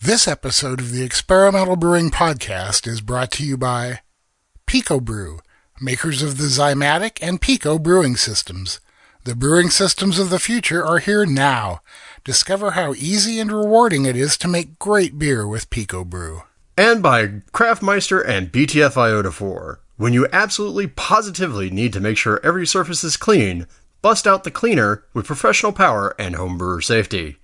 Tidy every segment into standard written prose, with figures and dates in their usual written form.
This episode of the Experimental Brewing Podcast is brought to you by Pico Brew, makers of the Zymatic and Pico brewing systems. The brewing systems of the future are here now. Discover how easy and rewarding it is to make great beer with Pico Brew. And by Craftmeister and BTF Iota 4. When you absolutely positively need to make sure every surface is clean, bust out the cleaner with professional power and homebrewer safety.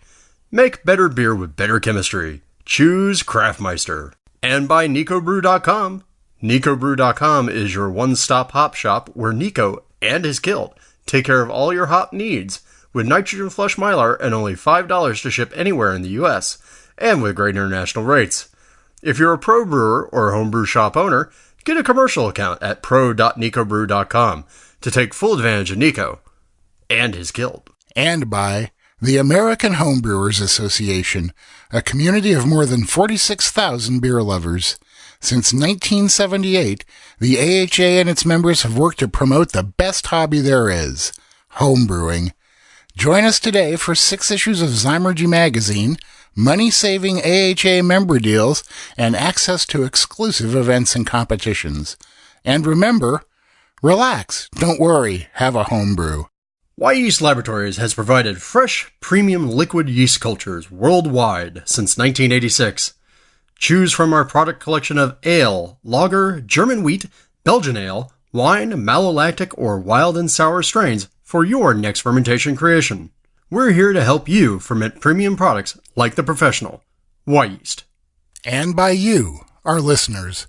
Make better beer with better chemistry. Choose Craftmeister. And by NicoBrew.com. NicoBrew.com is your one-stop hop shop where Nico and his guild take care of all your hop needs with nitrogen flush mylar and only $5 to ship anywhere in the US, and with great international rates. If you're a pro brewer or homebrew shop owner, get a commercial account at pro.nicobrew.com to take full advantage of Nico and his guild. And by the American Homebrewers Association, a community of more than 46,000 beer lovers. Since 1978, the AHA and its members have worked to promote the best hobby there is, homebrewing. Join us today for 6 issues of Zymergy magazine, money-saving AHA member deals, and access to exclusive events and competitions. And remember, relax, don't worry, have a homebrew. Y Yeast Laboratories has provided fresh, premium liquid yeast cultures worldwide since 1986. Choose from our product collection of ale, lager, German wheat, Belgian ale, wine, malolactic, or wild and sour strains for your next fermentation creation. We're here to help you ferment premium products like the professional, Y Yeast. And by you, our listeners.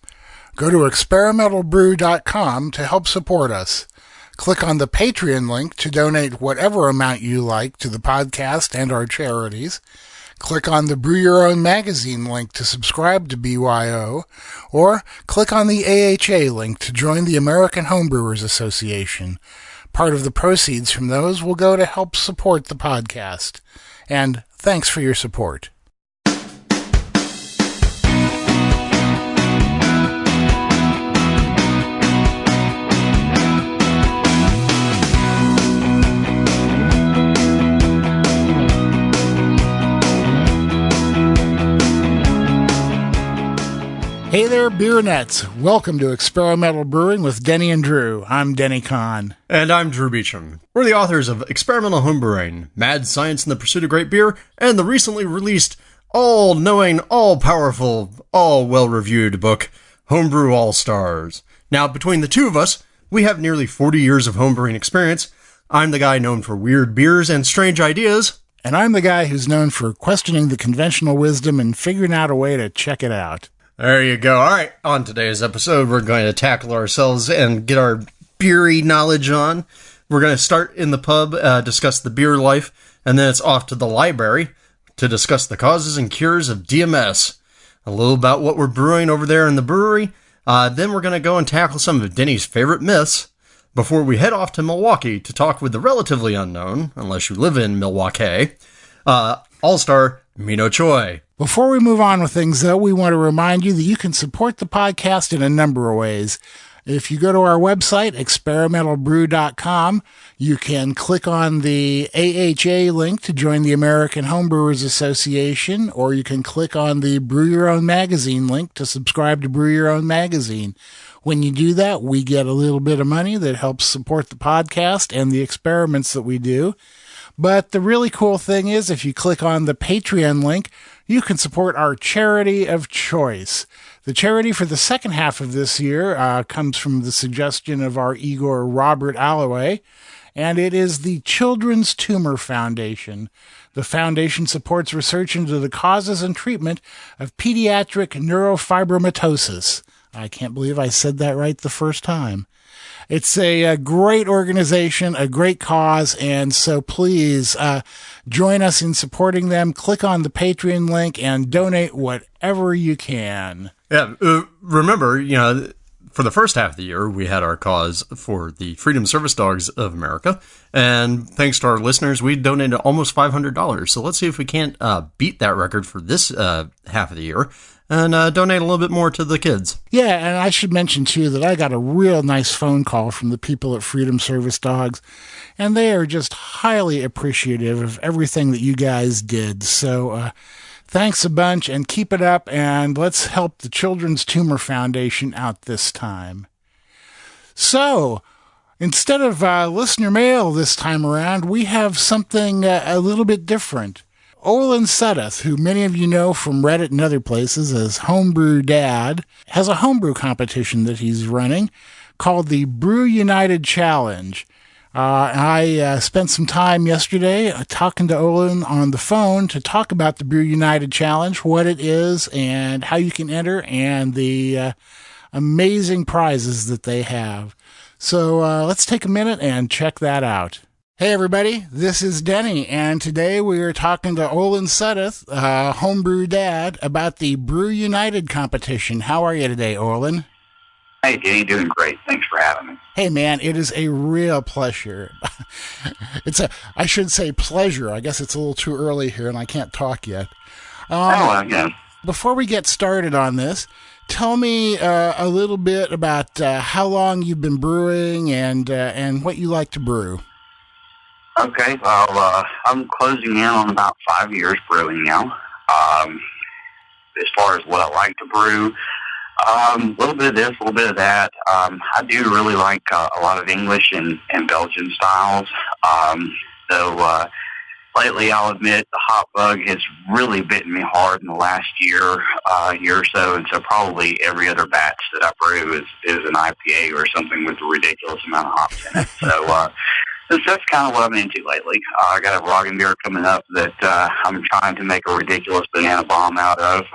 Go to experimentalbrew.com to help support us. Click on the Patreon link to donate whatever amount you like to the podcast and our charities. Click on the Brew Your Own magazine link to subscribe to BYO, or click on the AHA link to join the American Homebrewers Association. Part of the proceeds from those will go to help support the podcast. And thanks for your support. Hey there, beer nets. Welcome to Experimental Brewing with Denny and Drew. I'm Denny Conn. And I'm Drew Beecham. We're the authors of Experimental Homebrewing, Mad Science in the Pursuit of Great Beer, and the recently released, all-knowing, all-powerful, all-well-reviewed book, Homebrew All-Stars. Now, between the two of us, we have nearly 40 years of homebrewing experience. I'm the guy known for weird beers and strange ideas. And I'm the guy who's known for questioning the conventional wisdom and figuring out a way to check it out. There you go. All right, on today's episode, we're going to tackle ourselves and get our beery knowledge on. We're going to start in the pub, discuss the beer life, and then it's off to the library to discuss the causes and cures of DMS. A little about what we're brewing over there in the brewery. Then we're going to go and tackle some of Denny's favorite myths before we head off to Milwaukee to talk with the relatively unknown, unless you live in Milwaukee, all-star Mino Choi. Before we move on with things, though, we want to remind you that you can support the podcast in a number of ways. If you go to our website, experimentalbrew.com, you can click on the AHA link to join the American Homebrewers Association, or you can click on the Brew Your Own magazine link to subscribe to Brew Your Own magazine. When you do that, we get a little bit of money that helps support the podcast and the experiments that we do. But the really cool thing is, if you click on the Patreon link, you can support our charity of choice. The charity for the second half of this year comes from the suggestion of our Igor Robert Alloway, and it is the Children's Tumor Foundation. The foundation supports research into the causes and treatment of pediatric neurofibromatosis. I can't believe I said that right the first time. It's a great organization, a great cause, and so please join us in supporting them. Click on the Patreon link and donate whatever you can. Yeah, remember, for the first half of the year, we had our cause for the Freedom Service Dogs of America, and thanks to our listeners, we donated almost $500. So let's see if we can't beat that record for this half of the year. And donate a little bit more to the kids. Yeah, and I should mention, too, that I got a real nice phone call from the people at Freedom Service Dogs, and they are just highly appreciative of everything that you guys did. So Thanks a bunch, and keep it up, and let's help the Children's Tumor Foundation out this time. So, instead of listener mail this time around, we have something a little bit different. Olan Suddeth, who many of you know from Reddit and other places as Homebrew Dad, has a homebrew competition that he's running called the BrewUnited Challenge. I spent some time yesterday talking to Olan on the phone to talk about the BrewUnited Challenge, what it is, and how you can enter, and the amazing prizes that they have. So let's take a minute and check that out. Hey everybody, this is Denny, and today we are talking to Olan Suddeth, Homebrew Dad, about the BrewUnited competition. How are you today, Olan? Hey, Denny, doing great. Thanks for having me. Hey man, it is a real pleasure. I should say pleasure. I guess it's a little too early here and I can't talk yet. Yeah. Before we get started on this, tell me a little bit about how long you've been brewing and what you like to brew. Okay, well, I'm closing in on about 5 years brewing now. As far as what I like to brew, a little bit of this, a little bit of that. I do really like a lot of English and Belgian styles. Though lately, I'll admit, the hot bug has really bitten me hard in the last year or so, and so probably every other batch that I brew is an IPA or something with a ridiculous amount of hops in it. So that's kind of what I'm into lately. I got a Roggen beer coming up that I'm trying to make a ridiculous banana bomb out of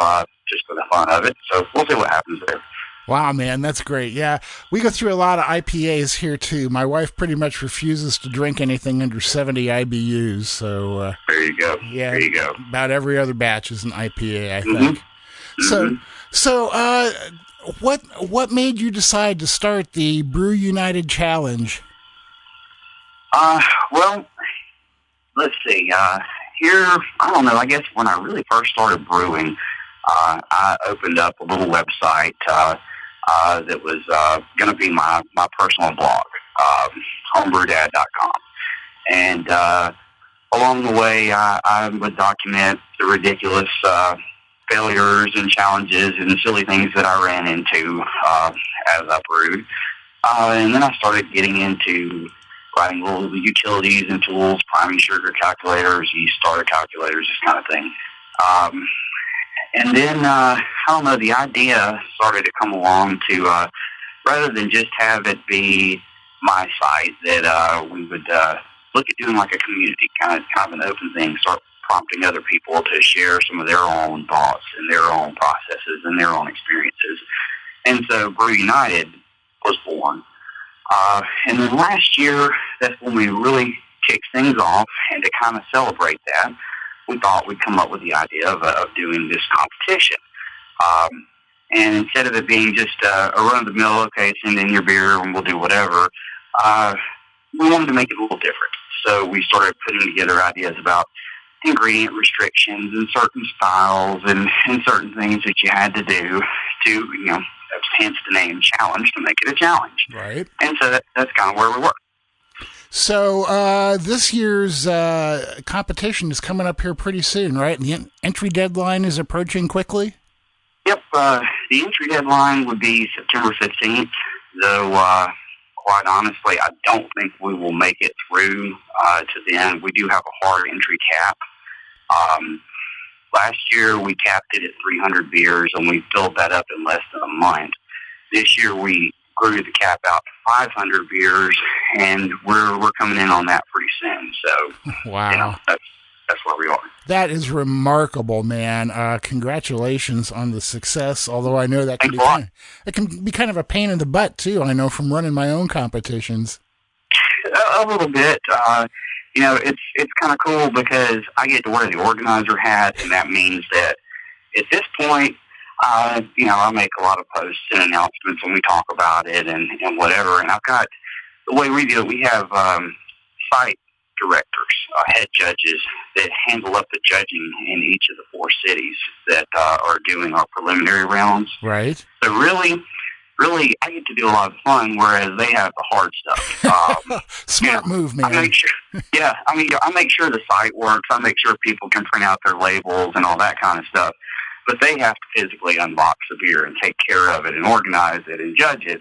just for the fun of it. So we'll see what happens there. Wow, man, that's great. Yeah, we go through a lot of IPAs here, too. My wife pretty much refuses to drink anything under 70 IBUs. So there you go. Yeah, there you go. About every other batch is an IPA, I think. Mm-hmm. So what made you decide to start the BrewUnited Challenge? Well, let's see. Here, I don't know, I guess when I really first started brewing, I opened up a little website that was going to be my personal blog, homebrewdad.com. And along the way, I would document the ridiculous failures and challenges and silly things that I ran into as I brewed. And then I started getting into writing little utilities and tools, priming sugar calculators, yeast starter calculators, this kind of thing. And then, I don't know, the idea started to come along to, rather than just have it be my site, that we would look at doing like a community, kind of an open thing, start prompting other people to share some of their own thoughts and their own processes and their own experiences. And so BrewUnited was born. And then last year, that's when we really kicked things off, and to kind of celebrate that, we thought we'd come up with the idea of doing this competition. And instead of it being just a run-of-the-mill, okay, send in your beer and we'll do whatever, we wanted to make it a little different. So we started putting together ideas about ingredient restrictions and certain styles and certain things that you had to do to, hence the name challenge, to make it a challenge. Right. And so that's kind of where we were. So this year's competition is coming up here pretty soon, right? And the entry deadline is approaching quickly? Yep. The entry deadline would be September 15th, though quite honestly, I don't think we will make it through to then. We do have a hard entry cap. Last year, we capped it at 300 beers, and we filled that up in less than a month. This year, we grew the cap out to 500 beers, and we're coming in on that pretty soon. So, wow, that's where we are. That is remarkable, man. Congratulations on the success. Although I know that can be kind of a pain in the butt too. I know from running my own competitions. A little bit. It's kind of cool because I get to wear the organizer hat, and that means that at this point, I make a lot of posts and announcements when we talk about it and whatever. And I've got, the way we do it, we have site directors, head judges that handle up the judging in each of the 4 cities that are doing our preliminary rounds. Right. So really, I get to do a lot of fun, whereas they have the hard stuff. Smart move, man. I make sure, I make sure the site works. I make sure people can print out their labels and all that kind of stuff. But they have to physically unbox the beer and take care of it and organize it and judge it.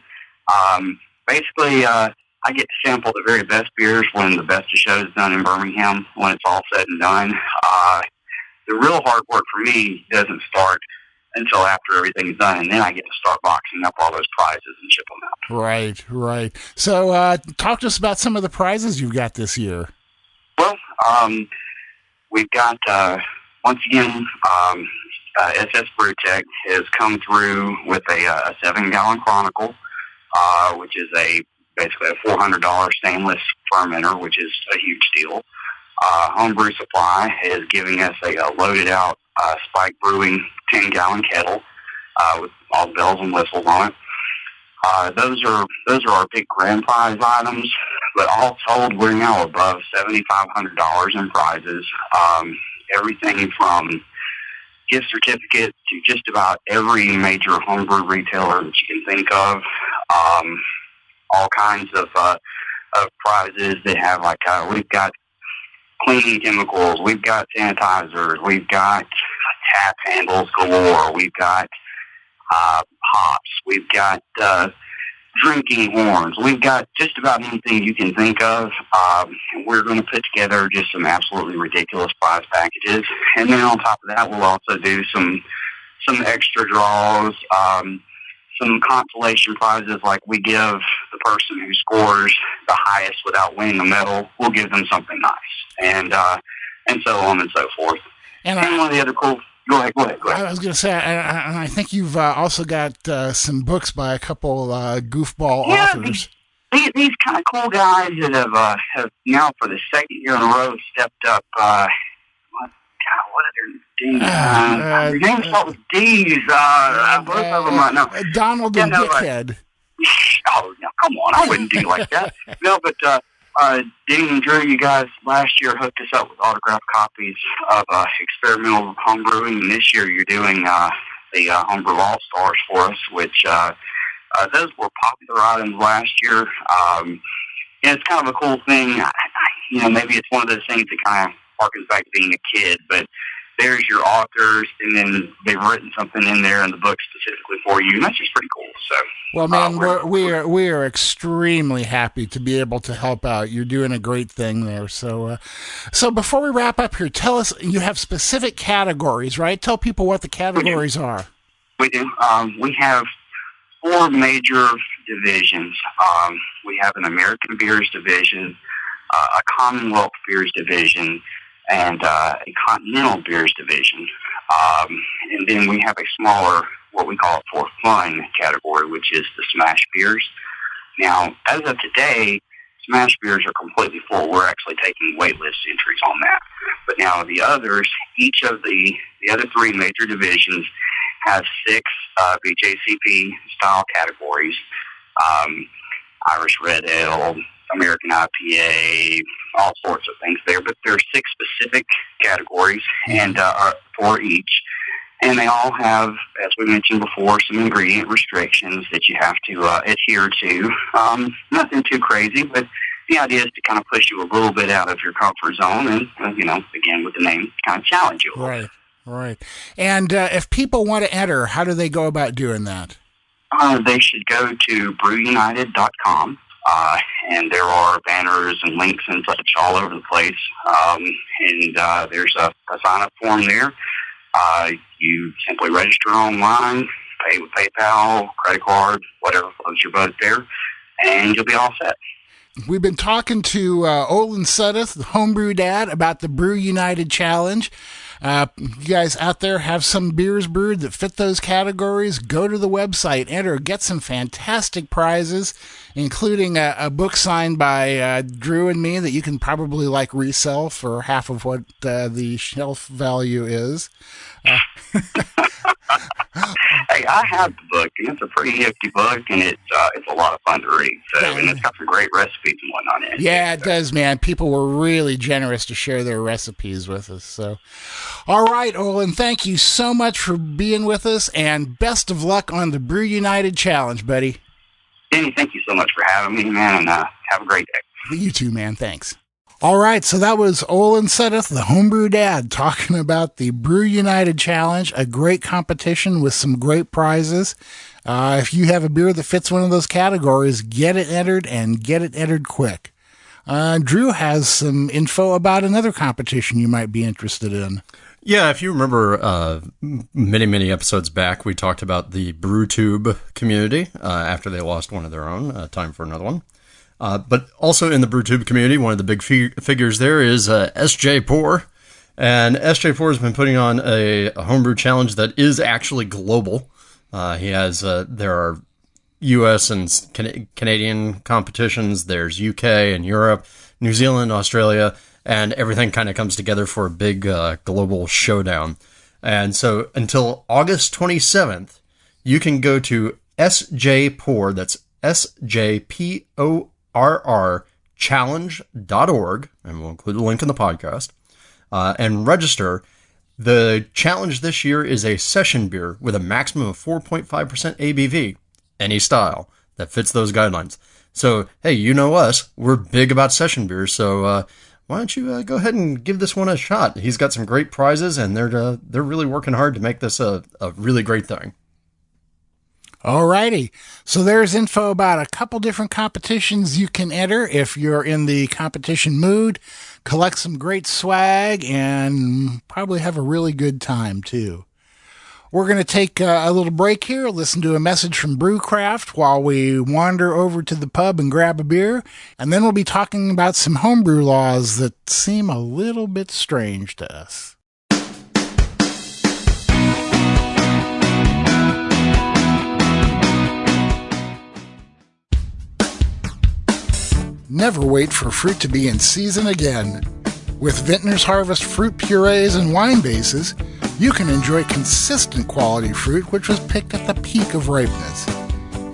Basically, I get to sample the very best beers when the best of show is done in Birmingham, when it's all said and done. The real hard work for me doesn't start until after everything's done, and then I get to start boxing up all those prizes and ship them out. Right. So talk to us about some of the prizes you've got this year. Well, we've got, once again, SS Brewtech has come through with a 7-gallon Chronicle, which is basically a $400 stainless fermenter, which is a huge deal. Homebrew Supply is giving us a loaded out Spike Brewing 10-gallon kettle with all the bells and whistles on it. Those are our big grand prize items, but all told, we're now above $7,500 in prizes. Everything from gift certificates to just about every major homebrew retailer that you can think of. All kinds of prizes. They have we've got cleaning chemicals, we've got sanitizers, we've got tap handles galore, we've got hops, we've got drinking horns, we've got just about anything you can think of. We're going to put together just some absolutely ridiculous prize packages, and then on top of that, we'll also do some extra draws, some consolation prizes, like we give the person who scores the highest without winning a medal, we'll give them something nice, and so on and so forth. And one of the other cool. Go ahead. I was going to say, I think you've also got some books by a couple goofball authors. These kind of cool guys that have now for the second year in a row stepped up. What are their names? Their names start with D's. Both of them right now. Donald and Dickhead. Oh, no, come on. I wouldn't do like that. No, but Denny and Drew, you guys last year hooked us up with autographed copies of experimental homebrewing, and this year you're doing the Homebrew All-Stars for us, which those were popular items last year. And it's kind of a cool thing. Maybe it's one of those things that kind of harkens back to being a kid, but there's your authors, and then they've written something in there in the book specifically for you, and that's just pretty cool. So, well, man, we are extremely happy to be able to help out. You're doing a great thing there. So before we wrap up here, tell us, you have specific categories, right? Tell people what the categories are. We do. We have 4 major divisions. We have an American Beers division, a Commonwealth Beers division, and a Continental Beers division. And then we have a smaller, what we call for fun category, which is the Smash Beers. Now, as of today, Smash Beers are completely full. We're actually taking waitlist entries on that. But now the others, each of the other 3 major divisions have 6 BJCP style categories. Irish Red Ale, American IPA, all sorts of things there, but there are 6 specific categories and for each, and they all have, as we mentioned before, some ingredient restrictions that you have to adhere to. Nothing too crazy, but the idea is to kind of push you a little bit out of your comfort zone, and again with the name, kind of challenge you a little bit. Right. And if people want to enter, how do they go about doing that? They should go to BrewUnited.com. And there are banners and links and such all over the place. And there's a sign-up form there. You simply register online, pay with PayPal, credit card, whatever floats your boat there, and you'll be all set. We've been talking to Olan Suddeth, the Homebrew Dad, about the BrewUnited Challenge. You guys out there have some beers brewed that fit those categories, go to the website, enter, get some fantastic prizes, including a book signed by Drew and me that you can probably resell for half of what the shelf value is. Hey, I have the book, and it's a pretty hefty book, and it's a lot of fun to read. So, and it's got some great recipes and whatnot in it. Yeah, it does, man. People were really generous to share their recipes with us. So, all right, Olan, thank you so much for being with us, and best of luck on the BrewUnited Challenge, buddy. Denny, thank you so much for having me, man, and have a great day. You too, man. Thanks. All right, so that was Olan Suddeth, the homebrew dad, talking about the BrewUnited Challenge, a great competition with some great prizes. If you have a beer that fits one of those categories, get it entered and get it entered quick. Drew has some info about another competition you might be interested in. Yeah, if you remember many episodes back, we talked about the BrewTube community after they lost one of their own. Time for another one. But also in the BrewTube community, one of the big figures there is SJPorr. And SJPorr has been putting on a homebrew challenge that is actually global. There are U.S. and Canadian competitions. There's U.K. and Europe, New Zealand, Australia, and everything kind of comes together for a big global showdown. And so until August 27th, you can go to SJPorr, that's SJPorr challenge.org, and we'll include a link in the podcast, and register. The challenge this year is a session beer with a maximum of 4.5% ABV, any style that fits those guidelines. So, hey, you know us, we're big about session beers, so why don't you go ahead and give this one a shot? He's got some great prizes, and they're really working hard to make this a really great thing. Alrighty, so there's info about a couple different competitions you can enter if you're in the competition mood. Collect some great swag and probably have a really good time too. We're going to take a little break here, listen to a message from Brewcraft while we wander over to the pub and grab a beer, and then we'll be talking about some homebrew laws that seem a little bit strange to us. Never wait for fruit to be in season again. With Vintner's Harvest fruit purees and wine bases, you can enjoy consistent quality fruit which was picked at the peak of ripeness.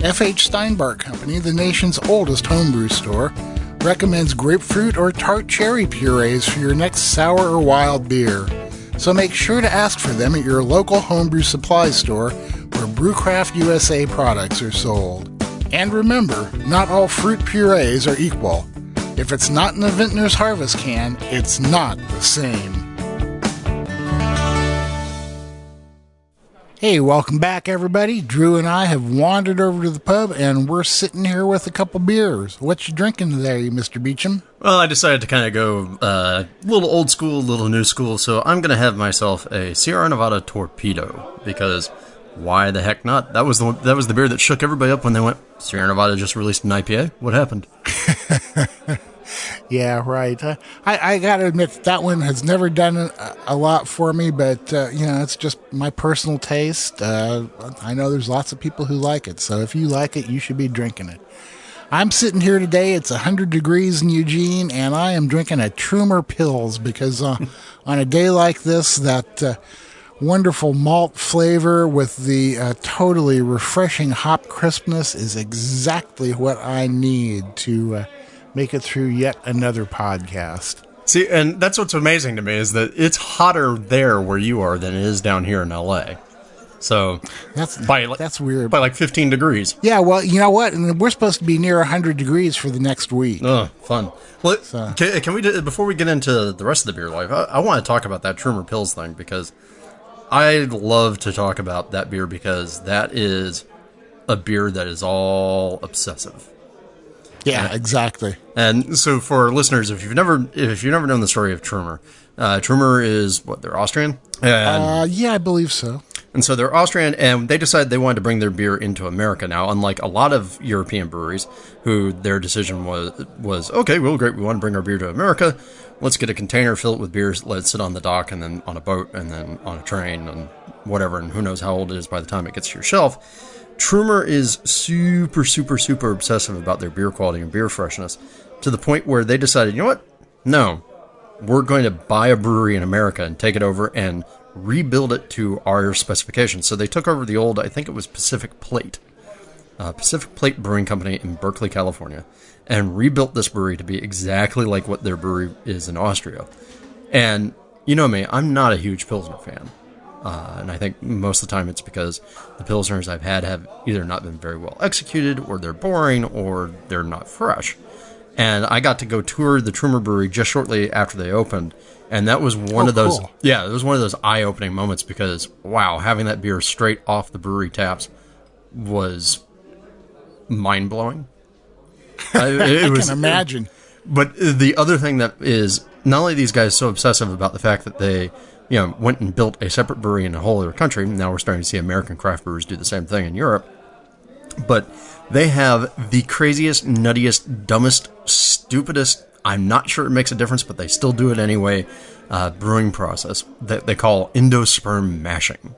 F.H. Steinbart Company, the nation's oldest homebrew store, recommends grapefruit or tart cherry purees for your next sour or wild beer. So make sure to ask for them at your local homebrew supply store where Brewcraft USA products are sold. And remember, not all fruit purees are equal. If it's not in a Vintner's Harvest can, it's not the same. Hey, welcome back, everybody. Drew and I have wandered over to the pub, and we're sitting here with a couple beers. What you drinking there, Mr. Beecham? Well, I decided to kind of go a little old school, a little new school, so I'm going to have myself a Sierra Nevada Torpedo, because why the heck not? That was the beer that shook everybody up when they went, Sierra Nevada just released an IPA. What happened? Yeah, right. I got to admit, that one has never done a lot for me, but, it's just my personal taste. I know there's lots of people who like it, so if you like it, you should be drinking it. I'm sitting here today, it's 100 degrees in Eugene, and I am drinking a Trumer Pils because on a day like this, that wonderful malt flavor with the totally refreshing hop crispness is exactly what I need to make it through yet another podcast. See, and that's what's amazing to me is that it's hotter there where you are than it is down here in LA. So that's weird. By like 15 degrees. Yeah, well, you know what? And we're supposed to be near 100 degrees for the next week. Oh, fun. Well, can we, before we get into the rest of the beer life, I want to talk about that Trumer Pils thing because I love to talk about that beer because that is a beer that is all obsessive. Yeah, exactly. And so for our listeners, if you've never known the story of Trumer, Trumer is they're Austrian? Yeah, I believe so. And so they're Austrian, and they decided they wanted to bring their beer into America now, unlike a lot of European breweries, who their decision was okay, well, great, we want to bring our beer to America. Let's get a container, fill it with beers, let it sit on the dock, and then on a boat, and then on a train, and whatever, and who knows how old it is by the time it gets to your shelf. Trumer is super, super, super obsessive about their beer quality and beer freshness, to the point where they decided, you know what? No, we're going to buy a brewery in America and take it over and rebuild it to our specifications. So they took over the old, I think it was Pacific Plate Brewing Company in Berkeley, California, and rebuilt this brewery to be exactly like what their brewery is in Austria. And you know me, I'm not a huge Pilsner fan. And I think most of the time it's because the Pilsners I've had have either not been very well executed, or they're boring, or they're not fresh. And I got to go tour the Trumer Brewery just shortly after they opened. And that was one of those, cool. yeah, it was one of those eye-opening moments because, wow, having that beer straight off the brewery taps was mind-blowing. I can imagine. But the other thing that is, not only are these guys so obsessive about the fact that they, went and built a separate brewery in a whole other country. Now we're starting to see American craft brewers do the same thing in Europe. But they have the craziest, nuttiest, dumbest, stupidest, I'm not sure it makes a difference, but they still do it anyway, brewing process that they call endosperm mashing.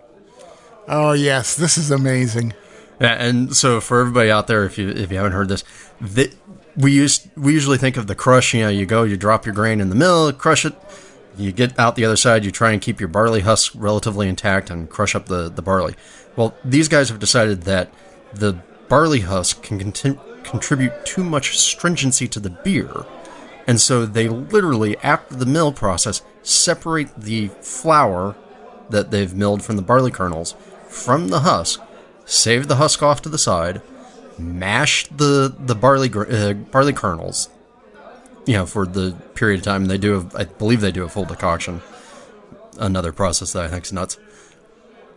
Oh, yes. This is amazing. Yeah, and so for everybody out there, if you haven't heard this, we usually think of the crush. You go, you drop your grain in the mill, crush it, you get out the other side, you try and keep your barley husk relatively intact and crush up the barley. Well, these guys have decided that the barley husk can contribute too much stringency to the beer. And so they literally, after the mill process, separate the flour that they've milled from the barley kernels from the husk, save the husk off to the side, mash the barley kernels, for the period of time. I believe they do a full decoction, another process that I think is nuts.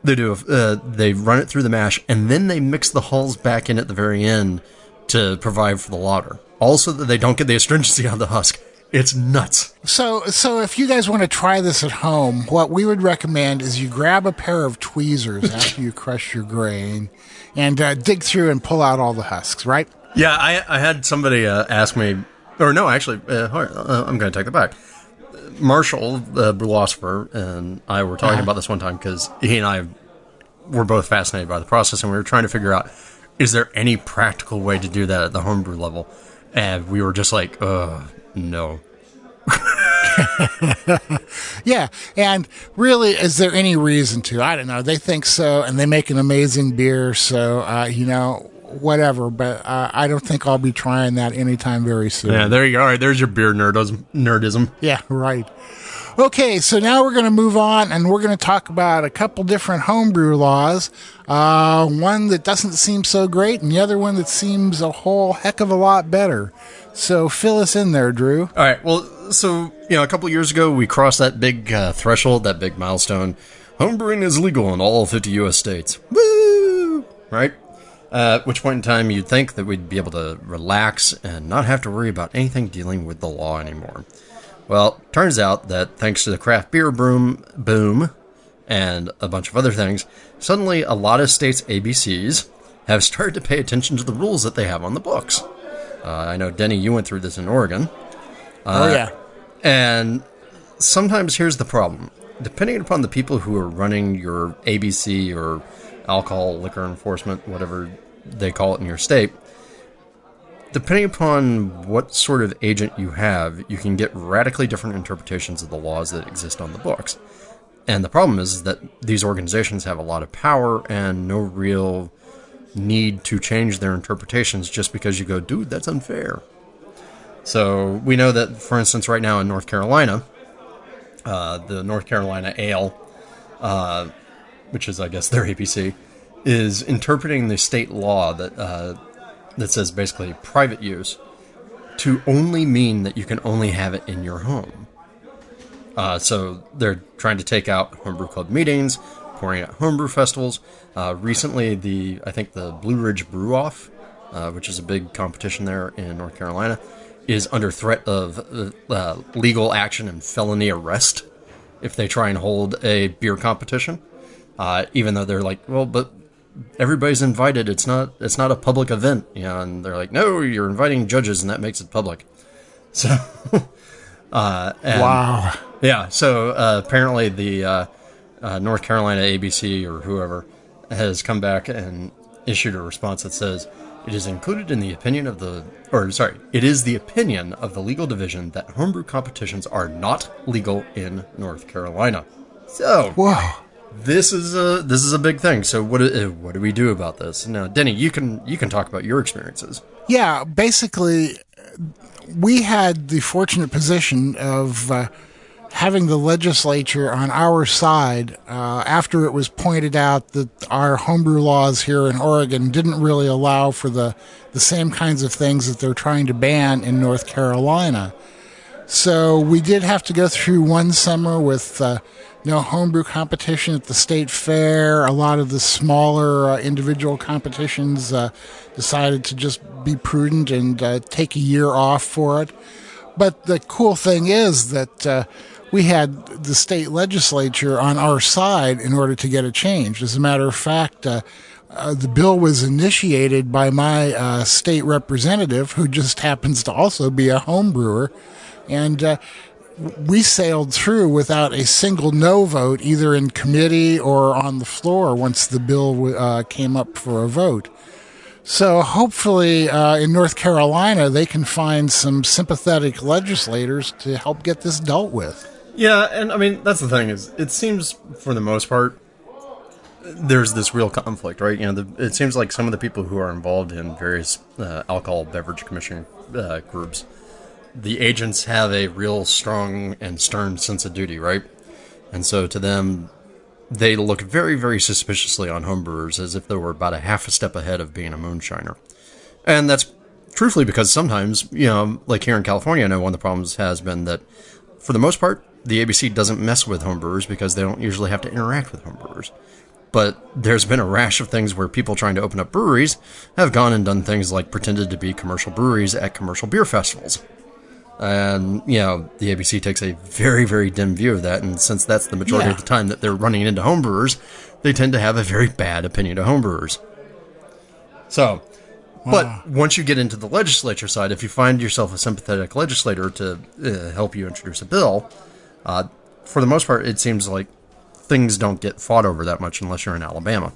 They run it through the mash, and then they mix the hulls back in at the very end to provide for the lauter. Also, that they don't get the astringency on the husk. It's nuts. So if you guys want to try this at home, what we would recommend is you grab a pair of tweezers after you crush your grain and dig through and pull out all the husks, right? Yeah, I had somebody ask me, or no, actually, I'm going to take that back. Marshall, the brewlosopher, and I were talking about this one time because he and I were both fascinated by the process, and we were trying to figure out, is there any practical way to do that at the homebrew level? And we were just like, no. Yeah, and really, is there any reason to? I don't know. They think so, and they make an amazing beer, so, whatever. But I don't think I'll be trying that anytime very soon. Yeah, there you go. All right, there's your beer nerdism. Yeah, right. Okay, so now we're going to move on, and we're going to talk about a couple different homebrew laws. One that doesn't seem so great, and the other one that seems a whole heck of a lot better. So fill us in there, Drew. All right, well, so, a couple of years ago, we crossed that big threshold, that big milestone. Homebrewing is legal in all 50 U.S. states. Woo! Right? At which point in time, you'd think that we'd be able to relax and not have to worry about anything dealing with the law anymore. Well, turns out that thanks to the craft beer boom and a bunch of other things, suddenly a lot of states' ABCs have started to pay attention to the rules that they have on the books. I know, Denny, you went through this in Oregon. Oh, yeah. And sometimes here's the problem. Depending upon the people who are running your ABC or alcohol, liquor enforcement, whatever they call it in your state, depending upon what sort of agent you have, you can get radically different interpretations of the laws that exist on the books. And the problem is that these organizations have a lot of power and no real need to change their interpretations just because you go, dude, that's unfair. So we know that, for instance, right now in North Carolina, the North Carolina Ale, which is, I guess, their ABC, is interpreting the state law that says basically private use to only mean that you can only have it in your home. So they're trying to take out homebrew club meetings, pouring out homebrew festivals. Recently, I think the Blue Ridge Brew Off, which is a big competition there in North Carolina, is under threat of legal action and felony arrest if they try and hold a beer competition. Even though they're like, well, but everybody's invited. It's not a public event, and they're like, no, you're inviting judges, and that makes it public. So, wow. Yeah. So apparently the North Carolina ABC or whoever has come back and issued a response that says it is included in the opinion of it is the opinion of the legal division that homebrew competitions are not legal in North Carolina. So, whoa. This is a big thing. So what do we do about this? Now, Denny, you can talk about your experiences. Yeah, basically, we had the fortunate position of having the legislature on our side, after it was pointed out that our homebrew laws here in Oregon didn't really allow for the same kinds of things that they're trying to ban in North Carolina. So we did have to go through one summer with no homebrew competition at the state fair. A lot of the smaller individual competitions decided to just be prudent and take a year off for it. But the cool thing is that we had the state legislature on our side in order to get it changed. As a matter of fact, the bill was initiated by my state representative, who just happens to also be a home brewer. And we sailed through without a single no vote, either in committee or on the floor, once the bill came up for a vote. So hopefully in North Carolina, they can find some sympathetic legislators to help get this dealt with. Yeah, and I mean, that's the thing, is it seems, for the most part, there's this real conflict, right? You know, it seems like some of the people who are involved in various alcohol beverage commission groups, the agents have a real strong and stern sense of duty, right? And so to them, they look very, very suspiciously on homebrewers as if they were about a half a step ahead of being a moonshiner. And that's truthfully because sometimes, you know, like here in California, I know one of the problems has been that, for the most part, the ABC doesn't mess with homebrewers because they don't usually have to interact with homebrewers. But there's been a rash of things where people trying to open up breweries have gone and done things like pretended to be commercial breweries at commercial beer festivals. And, you know, the ABC takes a very, very dim view of that, and since that's the majority of the time that they're running into homebrewers, they tend to have a very bad opinion of homebrewers. So, but once you get into the legislature side, if you find yourself a sympathetic legislator to help you introduce a bill, for the most part, it seems like things don't get fought over that much unless you're in Alabama.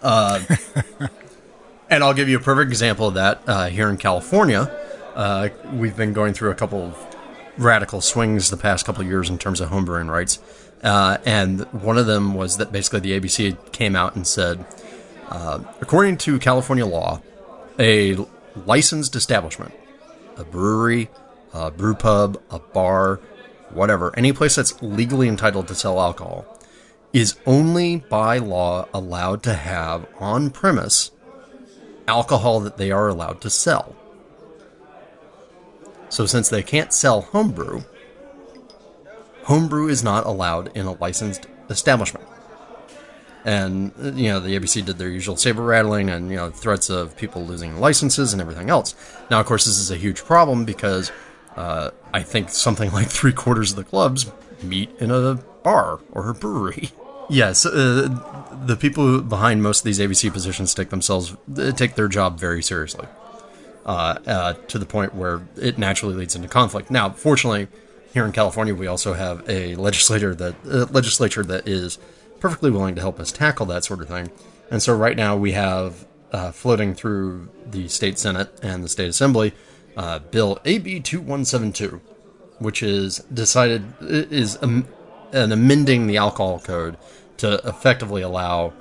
And I'll give you a perfect example of that here in California. We've been going through a couple of radical swings the past couple of years in terms of homebrewing rights. And one of them was that basically the ABC came out and said, according to California law, a licensed establishment, a brewery, a brew pub, a bar, whatever, any place that's legally entitled to sell alcohol, is only by law allowed to have on premise alcohol that they are allowed to sell. So since they can't sell homebrew is not allowed in a licensed establishment. And, you know, the ABC did their usual saber rattling and, you know, threats of people losing licenses and everything else. Now, of course, this is a huge problem because I think something like 3/4 of the clubs meet in a bar or a brewery. Yes, the people behind most of these ABC positions take their job very seriously. To the point where it naturally leads into conflict. Now, fortunately, here in California, we also have a legislature that is perfectly willing to help us tackle that sort of thing. And so right now we have floating through the state Senate and the state Assembly, Bill AB 2172, which is amending the alcohol code to effectively allow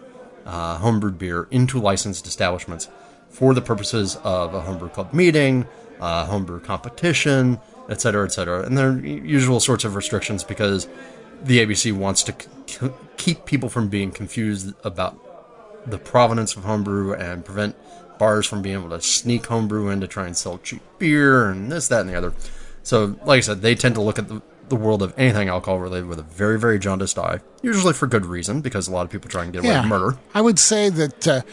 homebrewed beer into licensed establishments for the purposes of a homebrew club meeting, homebrew competition, etc., etc. And there are usual sorts of restrictions because the ABC wants to keep people from being confused about the provenance of homebrew and prevent bars from being able to sneak homebrew in to try and sell cheap beer and this, that, and the other. So, like I said, they tend to look at the world of anything alcohol related with a very, very jaundiced eye, usually for good reason, because a lot of people try and get away with murder. I would say that,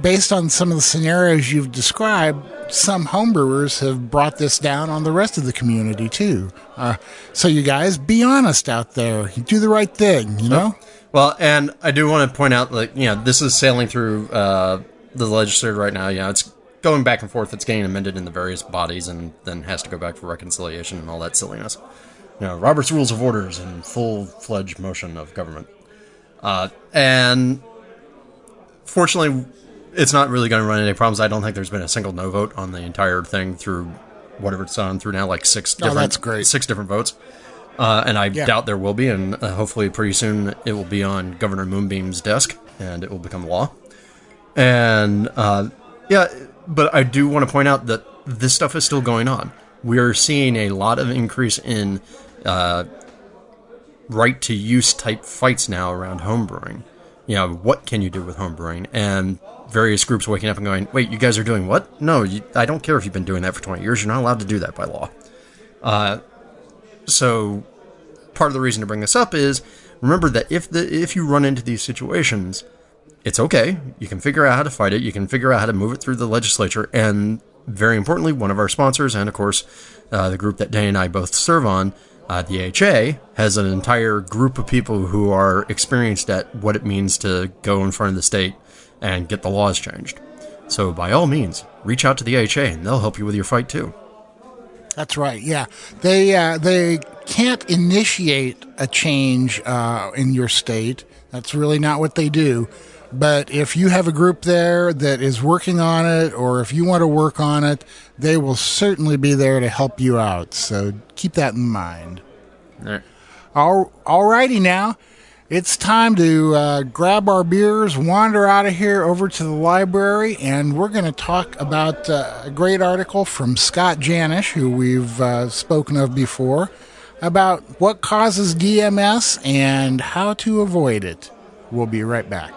based on some of the scenarios you've described, some homebrewers have brought this down on the rest of the community, too. So you guys, be honest out there. Do the right thing, you know? Well, and I do want to point out that, this is sailing through the legislature right now. It's going back and forth. It's getting amended in the various bodies and then has to go back for reconciliation and all that silliness. Robert's Rules of Orders and full-fledged motion of government. And fortunately, it's not really going to run into any problems. I don't think there's been a single no vote on the entire thing through whatever it's on through now, like six different votes. And I doubt there will be, and hopefully pretty soon it will be on Governor Moonbeam's desk, and it will become law. And, but I do want to point out that this stuff is still going on. We're seeing a lot of increase in right to use type fights now around homebrewing. What can you do with homebrewing? And various groups waking up and going, wait, you guys are doing what? No, I don't care if you've been doing that for 20 years. You're not allowed to do that by law. So part of the reason to bring this up is remember that if you run into these situations, it's okay. You can figure out how to fight it. You can figure out how to move it through the legislature. And very importantly, one of our sponsors, and of course, the group that Denny and I both serve on, the AHA, has an entire group of people who are experienced at what it means to go in front of the state and get the laws changed. So by all means, reach out to the AHA and they'll help you with your fight too. That's right. Yeah, they can't initiate a change in your state. That's really not what they do. But if you have a group there that is working on it, or if you want to work on it, they will certainly be there to help you out. So keep that in mind. All right. All righty now. It's time to grab our beers, wander out of here over to the library, and we're going to talk about a great article from Scott Janish, who we've spoken of before, about what causes DMS and how to avoid it. We'll be right back.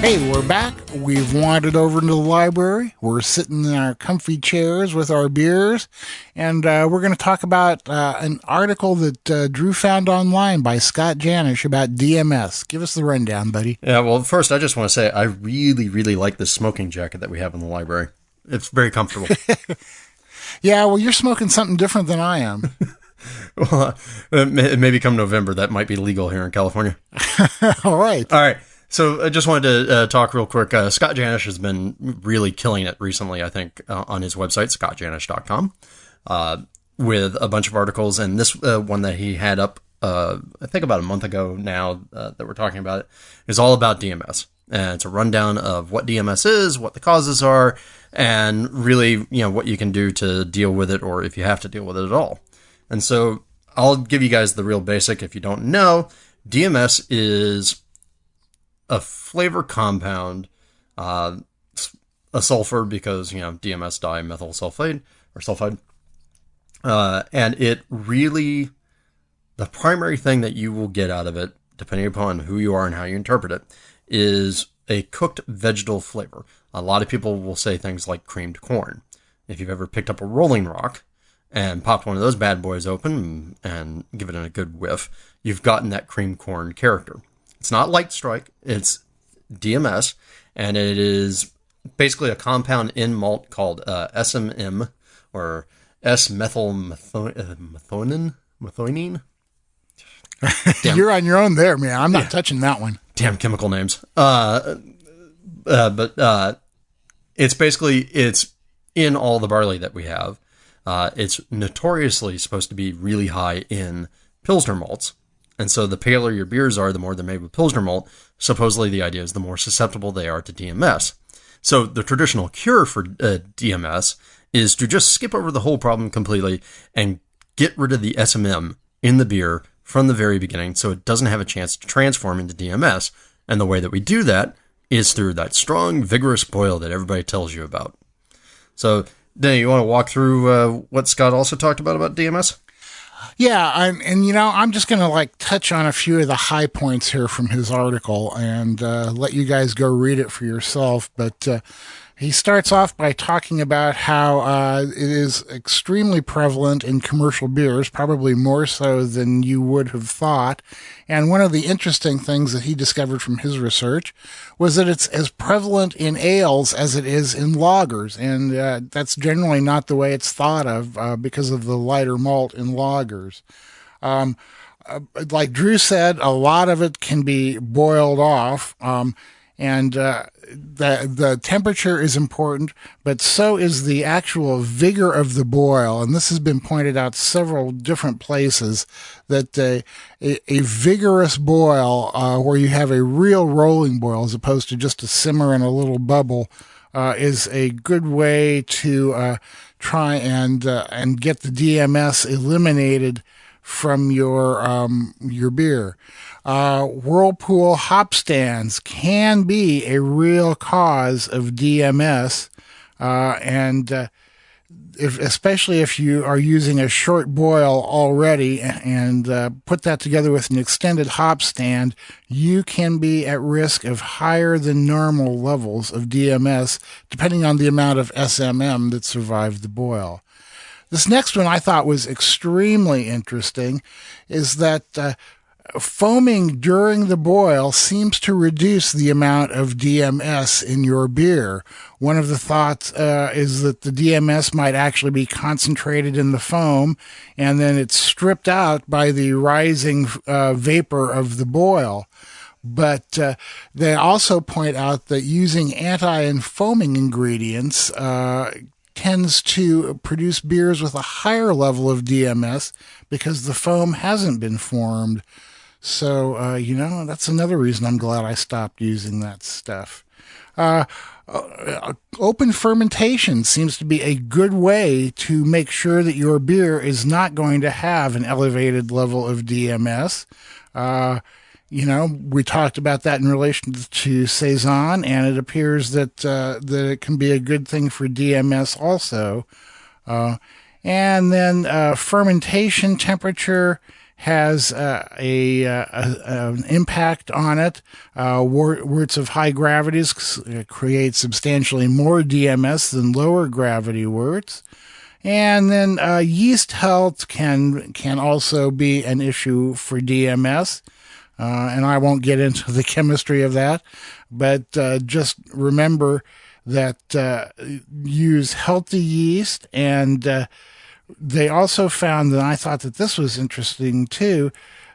Hey, we're back. We've wandered over into the library. We're sitting in our comfy chairs with our beers, and we're going to talk about an article that Drew found online by Scott Janish about DMS. Give us the rundown, buddy. Yeah, well, first, I just want to say I really, really like this smoking jacket that we have in the library. It's very comfortable. Yeah, well, you're smoking something different than I am. Well, maybe come November, that might be legal here in California. All right. All right. So I just wanted to talk real quick. Scott Janish has been really killing it recently, I think, on his website, scottjanish.com, with a bunch of articles. And this one that he had up, I think about a month ago now that we're talking about it, is all about DMS. And it's a rundown of what DMS is, what the causes are, and really, what you can do to deal with it, or if you have to deal with it at all. And so I'll give you guys the real basic. If you don't know, DMS is a flavor compound, a sulfur, because, DMS dimethyl sulfide or sulfide. And it really, the primary thing that you will get out of it, depending upon who you are and how you interpret it, is a cooked vegetal flavor. A lot of people will say things like creamed corn. If you've ever picked up a Rolling Rock and popped one of those bad boys open and given it a good whiff, you've gotten that creamed corn character. It's not Light Strike, it's DMS, and it is basically a compound in malt called SMM, or S-methylmethionine. You're on your own there, man. I'm not touching that one. Damn chemical names. But it's in all the barley that we have. It's notoriously supposed to be really high in Pilsner malts. And so the paler your beers are, the more they're made with Pilsner malt. Supposedly the idea is the more susceptible they are to DMS. So the traditional cure for DMS is to just skip over the whole problem completely and get rid of the SMM in the beer from the very beginning so it doesn't have a chance to transform into DMS. And the way that we do that is through that strong, vigorous boil that everybody tells you about. So, Denny, you want to walk through what Scott also talked about DMS? Yeah, I'm just going to touch on a few of the high points here from his article and let you guys go read it for yourself. But he starts off by talking about how it is extremely prevalent in commercial beers, probably more so than you would have thought. And one of the interesting things that he discovered from his research was that it's as prevalent in ales as it is in lagers. And that's generally not the way it's thought of because of the lighter malt in lagers. Like Drew said, a lot of it can be boiled off. And the temperature is important, but so is the actual vigor of the boil. And this has been pointed out several different places, that a vigorous boil where you have a real rolling boil as opposed to just a simmer and a little bubble is a good way to try and get the DMS eliminated from your beer. Whirlpool hop stands can be a real cause of DMS, especially if you are using a short boil already and put that together with an extended hop stand, you can be at risk of higher than normal levels of DMS, depending on the amount of SMM that survived the boil. This next one I thought was extremely interesting, is that foaming during the boil seems to reduce the amount of DMS in your beer. One of the thoughts is that the DMS might actually be concentrated in the foam, and then it's stripped out by the rising vapor of the boil. But they also point out that using anti-foaming ingredients tends to produce beers with a higher level of DMS because the foam hasn't been formed. So, that's another reason I'm glad I stopped using that stuff. Open fermentation seems to be a good way to make sure that your beer is not going to have an elevated level of DMS. We talked about that in relation to Saison, and it appears that it can be a good thing for DMS also. And then fermentation temperature has an impact on it. Worts of high gravities create substantially more DMS than lower gravity worts. And then yeast health can also be an issue for DMS. And I won't get into the chemistry of that, but just remember that use healthy yeast. And they also found, and I thought that this was interesting too,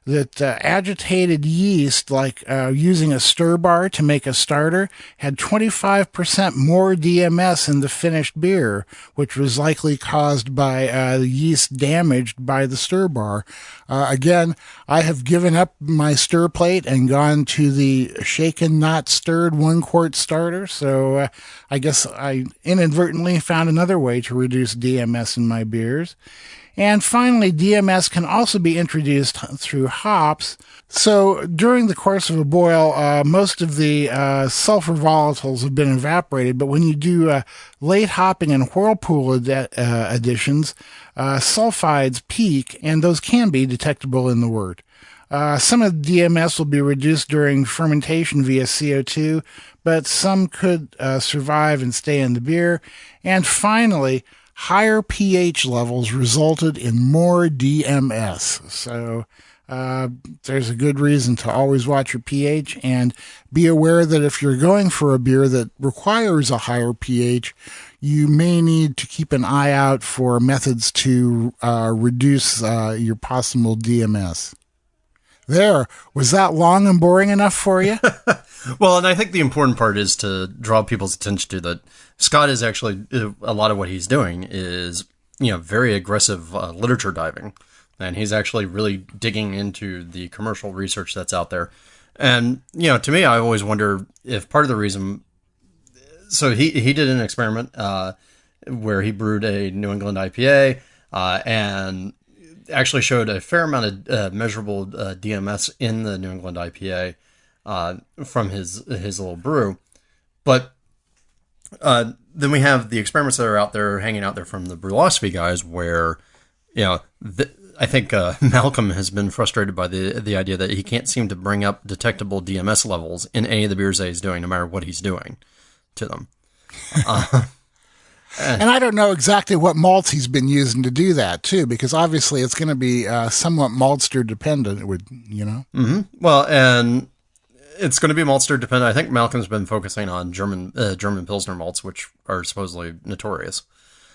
that agitated yeast, like using a stir bar to make a starter, had 25% more DMS in the finished beer, which was likely caused by the yeast damaged by the stir bar. Again, I have given up my stir plate and gone to the shaken, not stirred 1 quart starter, so I guess I inadvertently found another way to reduce DMS in my beers. And finally, DMS can also be introduced through hops. So during the course of a boil, most of the sulfur volatiles have been evaporated, but when you do late hopping and whirlpool additions, sulfides peak, and those can be detectable in the wort. Some of the DMS will be reduced during fermentation via CO2, but some could survive and stay in the beer. And finally, higher pH levels resulted in more DMS. So there's a good reason to always watch your pH, and be aware that if you're going for a beer that requires a higher pH, you may need to keep an eye out for methods to reduce your possible DMS. There, was that long and boring enough for you? Well, and I think the important part is to draw people's attention to that Scott is actually, a lot of what he's doing is, very aggressive literature diving. And he's actually really digging into the commercial research that's out there. And, to me, I always wonder if part of the reason, so he did an experiment where he brewed a New England IPA and actually showed a fair amount of measurable DMS in the New England IPA from his little brew. But then we have the experiments that are out there, hanging out there from the Brewosophy guys, where, I think Malcolm has been frustrated by the idea that he can't seem to bring up detectable DMS levels in any of the beers that he's doing, no matter what he's doing to them. And I don't know exactly what malts he's been using to do that, too, because obviously it's going to be somewhat maltster dependent, Mm-hmm. Well, and it's going to be maltster dependent. I think Malcolm's been focusing on German Pilsner malts, which are supposedly notorious.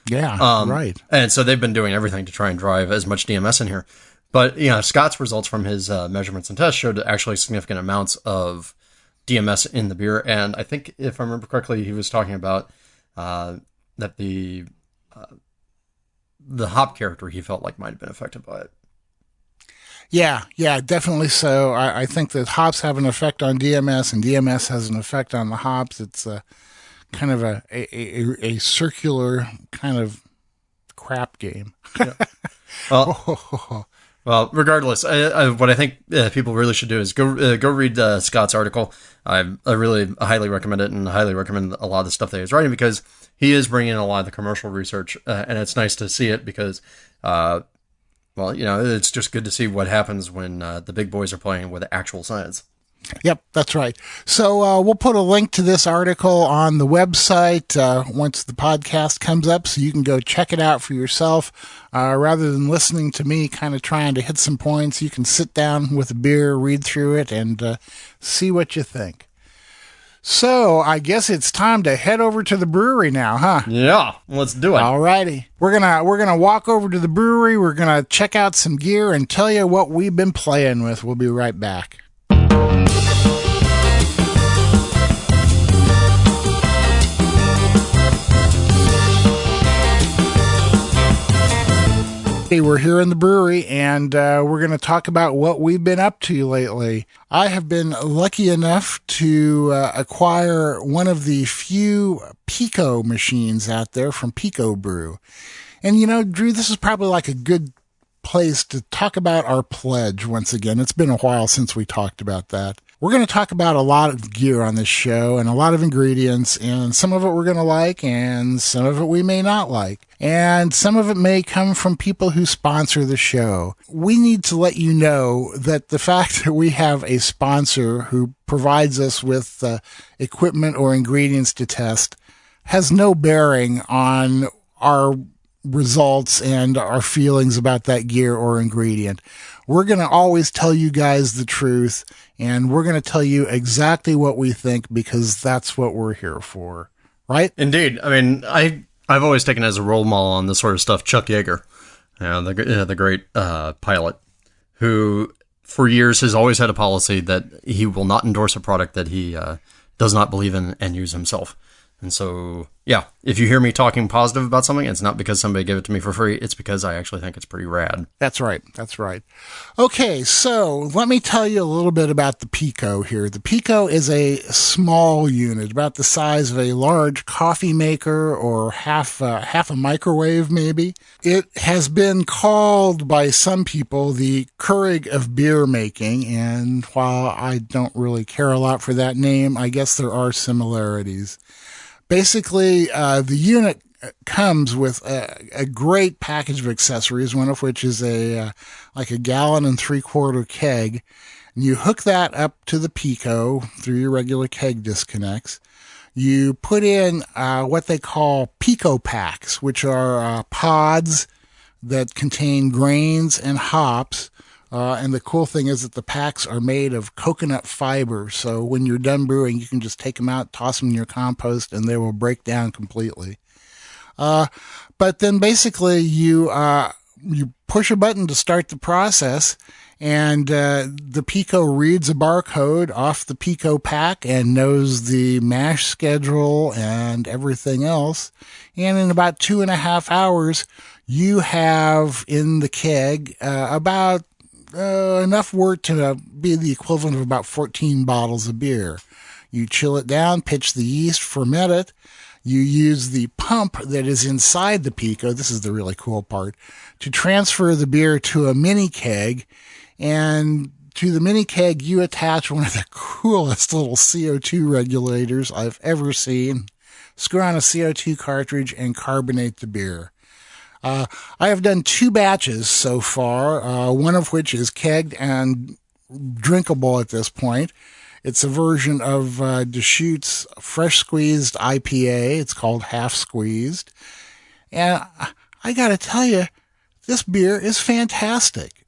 Yeah, right. And so they've been doing everything to try and drive as much DMS in here. But, Scott's results from his measurements and tests showed actually significant amounts of DMS in the beer. And I think, if I remember correctly, he was talking about that the hop character he felt like might have been affected by it. Yeah, definitely so. I think that hops have an effect on DMS, and DMS has an effect on the hops. It's going kind of a circular kind of crap game. Yeah. Well, regardless, what I think people really should do is go read Scott's article. I really highly recommend it, and highly recommend a lot of the stuff that he's writing, because he is bringing in a lot of the commercial research, and it's nice to see it because, well, it's just good to see what happens when the big boys are playing with actual science. Yep, that's right. So we'll put a link to this article on the website once the podcast comes up, so you can go check it out for yourself. Rather than listening to me kind of trying to hit some points, you can sit down with a beer, read through it, and see what you think. So I guess it's time to head over to the brewery now, huh? Yeah, let's do it. All righty. We're gonna walk over to the brewery. We're gonna check out some gear and tell you what we've been playing with. We'll be right back. We're here in the brewery, and we're going to talk about what we've been up to lately. I have been lucky enough to acquire one of the few Pico machines out there from Pico Brew. And, Drew, this is probably like a good place to talk about our pledge once again. It's been a while since we talked about that. We're going to talk about a lot of gear on this show and a lot of ingredients, and some of it we're going to like and some of it we may not like. And some of it may come from people who sponsor the show. We need to let you know that the fact that we have a sponsor who provides us with equipment or ingredients to test has no bearing on our results and our feelings about that gear or ingredient. We're going to always tell you guys the truth, and we're going to tell you exactly what we think, because that's what we're here for, right? Indeed. I mean, I've always taken as a role model on this sort of stuff Chuck Yeager, the great pilot, who for years has always had a policy that he will not endorse a product that he does not believe in and use himself. And so, yeah, if you hear me talking positive about something, it's not because somebody gave it to me for free. It's because I actually think it's pretty rad. That's right. That's right. Okay, so let me tell you a little bit about the Pico here. The Pico is a small unit, about the size of a large coffee maker or half a microwave, maybe. It has been called by some people the Keurig of beer making, and while I don't really care a lot for that name, I guess there are similarities. Basically, the unit comes with a great package of accessories, one of which is like a 1 3/4 gallon keg. And you hook that up to the Pico through your regular keg disconnects. You put in what they call Pico packs, which are pods that contain grains and hops. And the cool thing is that the packs are made of coconut fiber. So when you're done brewing, you can just take them out, toss them in your compost, and they will break down completely. But then basically you push a button to start the process, and the Pico reads a barcode off the Pico pack and knows the mash schedule and everything else. And in about 2.5 hours, you have in the keg about enough wort to be the equivalent of about 14 bottles of beer. You chill it down, pitch the yeast, ferment it. You use the pump that is inside the Pico, this is the really cool part, to transfer the beer to a mini keg. And to the mini keg, you attach one of the coolest little CO2 regulators I've ever seen. Screw on a CO2 cartridge and carbonate the beer. I have done 2 batches so far, one of which is kegged and drinkable at this point. It's a version of Deschutes Fresh Squeezed IPA. It's called Half Squeezed. And I got to tell you, this beer is fantastic.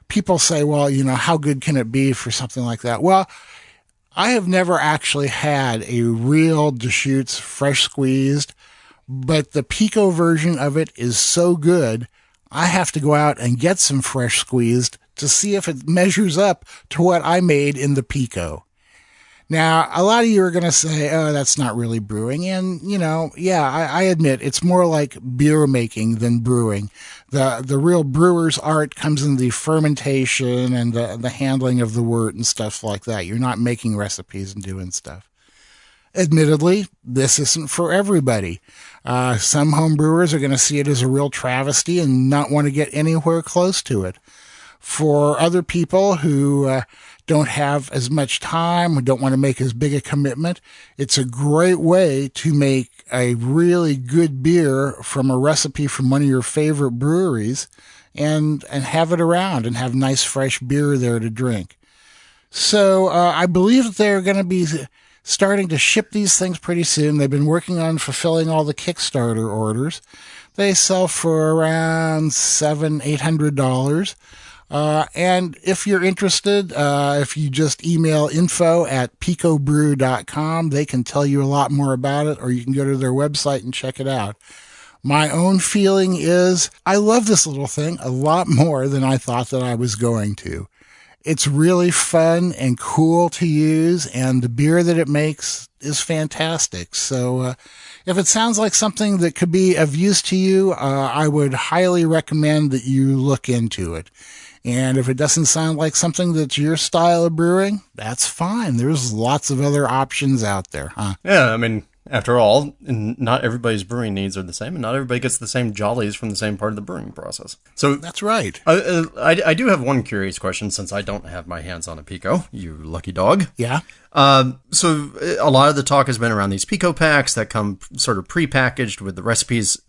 People say, well, how good can it be for something like that? Well, I have never actually had a real Deschutes Fresh Squeezed, but the Pico version of it is so good, I have to go out and get some Fresh Squeezed to see if it measures up to what I made in the Pico. Now, a lot of you are going to say, oh, that's not really brewing. And, I admit it's more like beer making than brewing. The real brewer's art comes in the fermentation and the handling of the wort and stuff like that. You're not making recipes and doing stuff. admittedly, this isn't for everybody. Some home brewers are going to see it as a real travesty and not want to get anywhere close to it. For other people who don't have as much time, who don't want to make as big a commitment, it's a great way to make a really good beer from a recipe from one of your favorite breweries and have it around and have nice fresh beer there to drink. So I believe that they're going to be starting to ship these things pretty soon. They've been working on fulfilling all the Kickstarter orders. They sell for around $700-800. And if you're interested, if you just email info@picobrew.com, they can tell you a lot more about it, or you can go to their website and check it out. My own feeling is I love this little thing a lot more than I thought that I was going to. It's really fun and cool to use, and the beer that it makes is fantastic. So if it sounds like something that could be of use to you, I would highly recommend that you look into it. And if it doesn't sound like something that's your style of brewing, that's fine. There's lots of other options out there, huh? Yeah, I mean, after all, not everybody's brewing needs are the same, and not everybody gets the same jollies from the same part of the brewing process. So that's right. I do have one curious question, since I don't have my hands on a Pico, you lucky dog. Yeah. So a lot of the talk has been around these Pico packs that come sort of pre-packaged with the recipes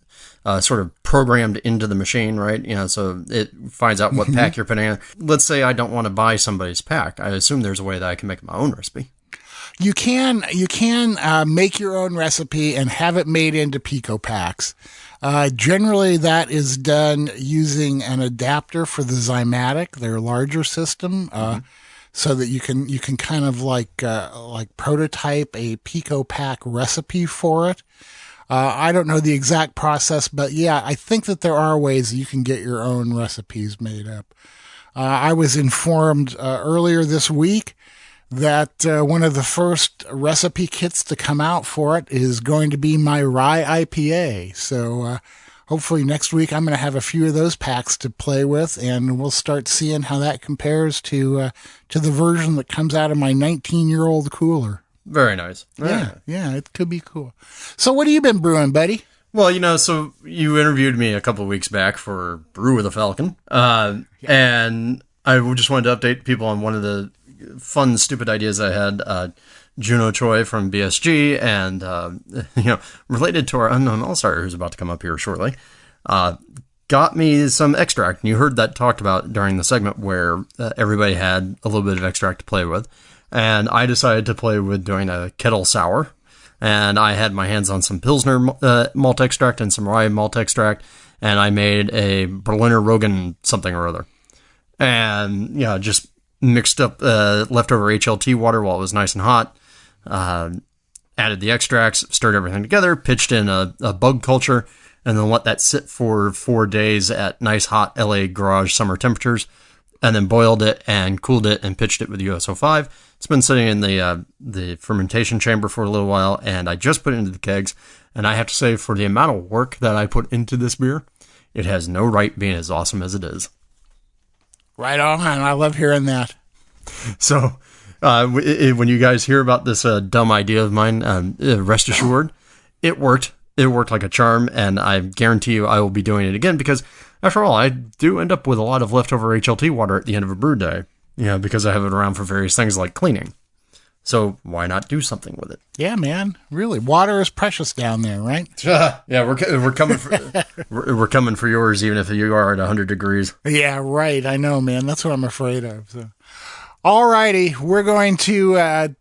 sort of programmed into the machine, right? You know, so it finds out what pack you're putting in. Let's say I don't want to buy somebody's pack. I assume there's a way that I can make my own recipe. You can make your own recipe and have it made into Pico packs. Generally, that is done using an adapter for the Zymatic, their larger system, so that you can kind of like prototype a Pico pack recipe for it. I don't know the exact process, but yeah, I think that there are ways that you can get your own recipes made up. I was informed earlier this week that one of the first recipe kits to come out for it is going to be my rye IPA. So hopefully next week I'm going to have a few of those packs to play with, and we'll start seeing how that compares to the version that comes out of my 19-year-old cooler. Very nice. Yeah, it could be cool. So what have you been brewing, buddy? Well, you know, so you interviewed me a couple of weeks back for Brew with a Falcon, and I just wanted to update people on one of the fun, stupid ideas I had. Mino Choi from BSG, and related to our unknown all-star who's about to come up here shortly, got me some extract. And you heard that talked about during the segment where everybody had a little bit of extract to play with. And I decided to play with doing a kettle sour. And I had my hands on some Pilsner malt extract and some rye malt extract. And I made a Berliner Rogen something or other. And, just mixed up leftover HLT water while it was nice and hot. Added the extracts, stirred everything together, pitched in a bug culture, and then let that sit for 4 days at nice hot LA garage summer temperatures. And then boiled it and cooled it and pitched it with USO5. It's been sitting in the fermentation chamber for a little while, and I just put it into the kegs. And I have to say, for the amount of work that I put into this beer, it has no right being as awesome as it is. Right on. I love hearing that. So when you guys hear about this dumb idea of mine, rest assured, it worked. It worked like a charm, and I guarantee you I will be doing it again because, after all, I do end up with a lot of leftover HLT water at the end of a brew day, because I have it around for various things like cleaning. So why not do something with it? Yeah, man. Really, water is precious down there, right? Yeah, we're coming for we're coming for yours, even if you are at 100 degrees. Yeah, right. I know, man. That's what I'm afraid of. So, all righty, we're going to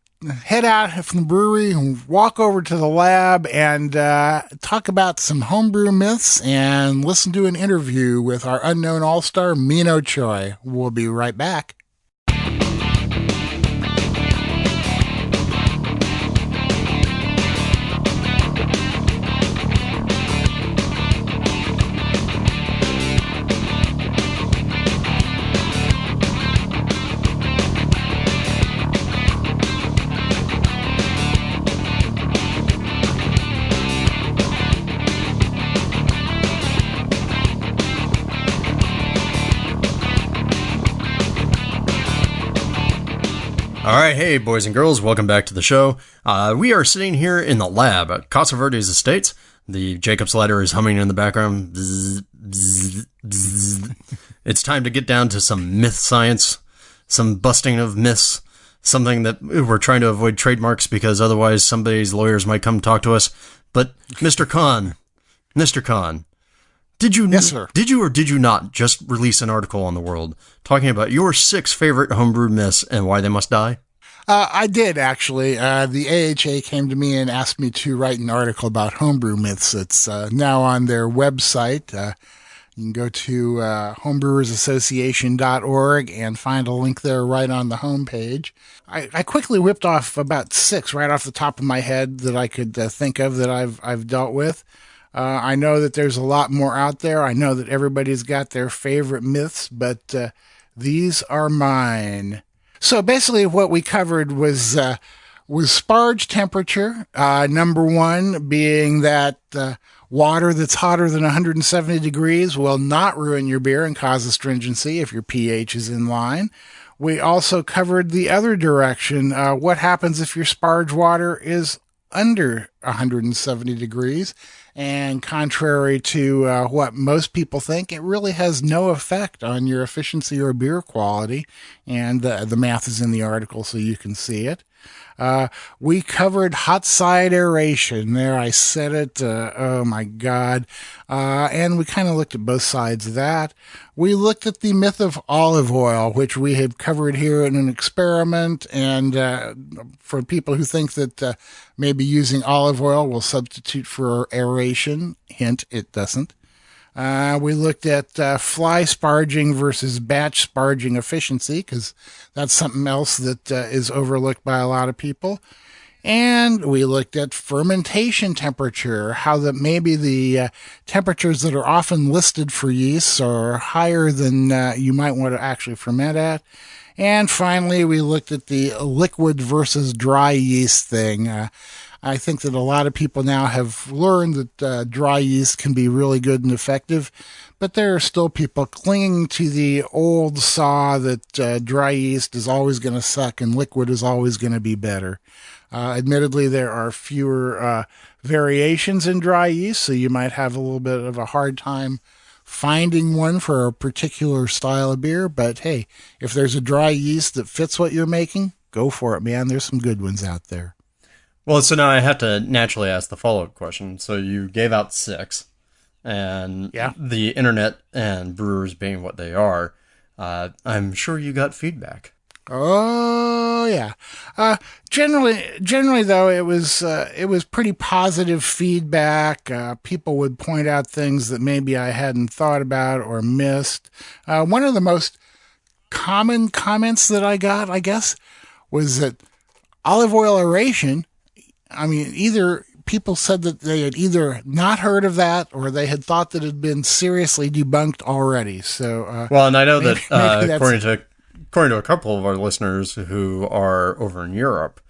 head out from the brewery and walk over to the lab and talk about some homebrew myths and listen to an interview with our unknown all-star, Mino Choi. We'll be right back. All right, hey, boys and girls, welcome back to the show. We are sitting here in the lab at Casa Verde's Estates. The Jacob's Ladder is humming in the background. Bzz, bzz, bzz. It's time to get down to some myth science, some busting of myths, something that we're trying to avoid trademarks because otherwise somebody's lawyers might come talk to us. But Mr. Conn, did you, yes, sir. Did you or did you not just release an article on the world talking about your 6 favorite homebrew myths and why they must die? I did, actually. The AHA came to me and asked me to write an article about homebrew myths. It's now on their website. You can go to homebrewersassociation.org and find a link there right on the homepage. I quickly whipped off about 6 right off the top of my head that I could think of that I've dealt with. I know that there's a lot more out there. I know that everybody's got their favorite myths, but these are mine. So basically what we covered was sparge temperature, number 1 being that water that's hotter than 170 degrees will not ruin your beer and cause astringency if your pH is in line. We also covered the other direction. What happens if your sparge water is under 170 degrees? And contrary to what most people think, it really has no effect on your efficiency or beer quality. And the math is in the article so you can see it. We covered hot side aeration. There, I said it. Oh my God. And we kind of looked at both sides of that. We looked at the myth of olive oil, which we have covered here in an experiment. And for people who think that maybe using olive oil will substitute for aeration, hint, it doesn't. We looked at fly sparging versus batch sparging efficiency, because that's something else that is overlooked by a lot of people. And we looked at fermentation temperature, how that maybe the temperatures that are often listed for yeasts are higher than you might want to actually ferment at. And finally, we looked at the liquid versus dry yeast thing. I think that a lot of people now have learned that dry yeast can be really good and effective, but there are still people clinging to the old saw that dry yeast is always going to suck and liquid is always going to be better. Admittedly, there are fewer variations in dry yeast, so you might have a little bit of a hard time finding one for a particular style of beer, but hey, if there's a dry yeast that fits what you're making, go for it, man. There's some good ones out there. Well, so now I have to naturally ask the follow-up question. So you gave out 6, and the internet and brewers being what they are, I'm sure you got feedback. Oh yeah. Generally though, it was pretty positive feedback. People would point out things that maybe I hadn't thought about or missed. One of the most common comments that I got, I guess, was that olive oil aeration, I mean, either people said that they had either not heard of that or they had thought that it had been seriously debunked already. So, well, and I know maybe that according to a couple of our listeners who are over in Europe,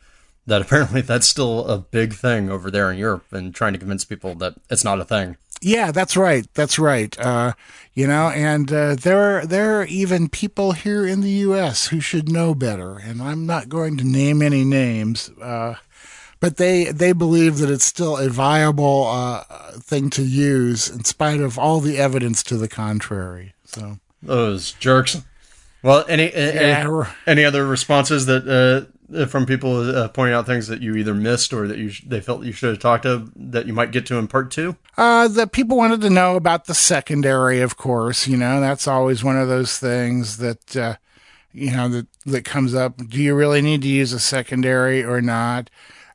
that apparently that's still a big thing over there in Europe and trying to convince people that it's not a thing. Yeah, that's right. That's right. And there are even people here in the U.S. who should know better, and I'm not going to name any names, but they believe that it's still a viable thing to use in spite of all the evidence to the contrary. So those jerks. Well, any other responses that from people pointing out things that you either missed or that they felt you should have talked to that you might get to in part 2? That people wanted to know about the secondary, of course. That's always one of those things that that comes up. Do you really need to use a secondary or not?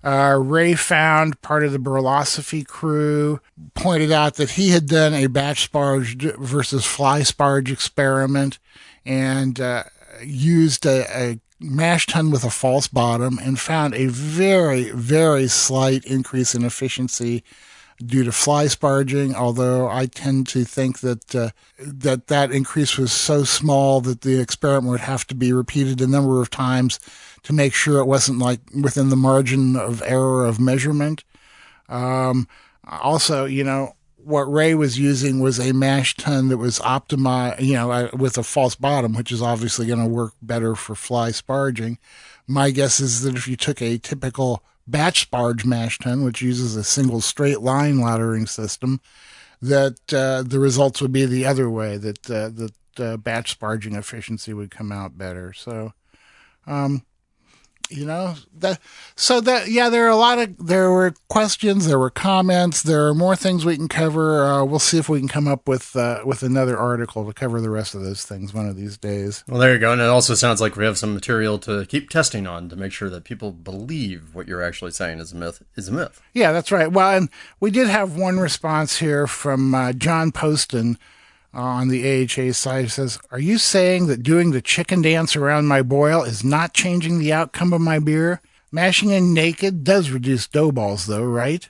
Ray Found, part of the Burlosophy crew, pointed out that he had done a batch sparge versus fly sparge experiment and used a mash tun with a false bottom and found a very, very slight increase in efficiency due to fly sparging, although I tend to think that that increase was so small that the experiment would have to be repeated a number of times to make sure it wasn't like within the margin of error of measurement. Also, what Ray was using was a mash tun that was optimized, with a false bottom, which is obviously going to work better for fly sparging. my guess is that if you took a typical batch sparge mash tun, which uses a single straight line laddering system, that the results would be the other way, that batch sparging efficiency would come out better. So, there were questions, there were comments, there are more things we can cover. We'll see if we can come up with another article to cover the rest of those things one of these days. Well, there you go. And it also sounds like we have some material to keep testing on to make sure that people believe what you're actually saying is a myth is a myth. Yeah, that's right. Well, and we did have one response here from John Poston on the AHA side. It says, "Are you saying that doing the chicken dance around my boil is not changing the outcome of my beer? Mashing in naked does reduce dough balls, though, right?"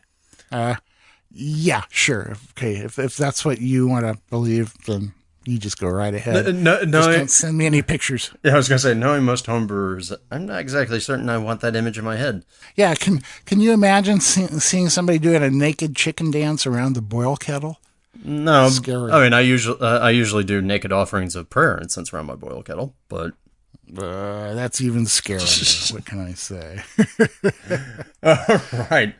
Yeah, sure. Okay, if that's what you want to believe, then you just go right ahead. Just don't send me any pictures. Yeah, I was going to say, knowing most homebrewers, I'm not exactly certain I want that image in my head. Yeah, can you imagine seeing somebody doing a naked chicken dance around the boil kettle? No, scary. I mean, I usually do naked offerings of prayer incense around my boil kettle, but that's even scarier. What can I say? All right.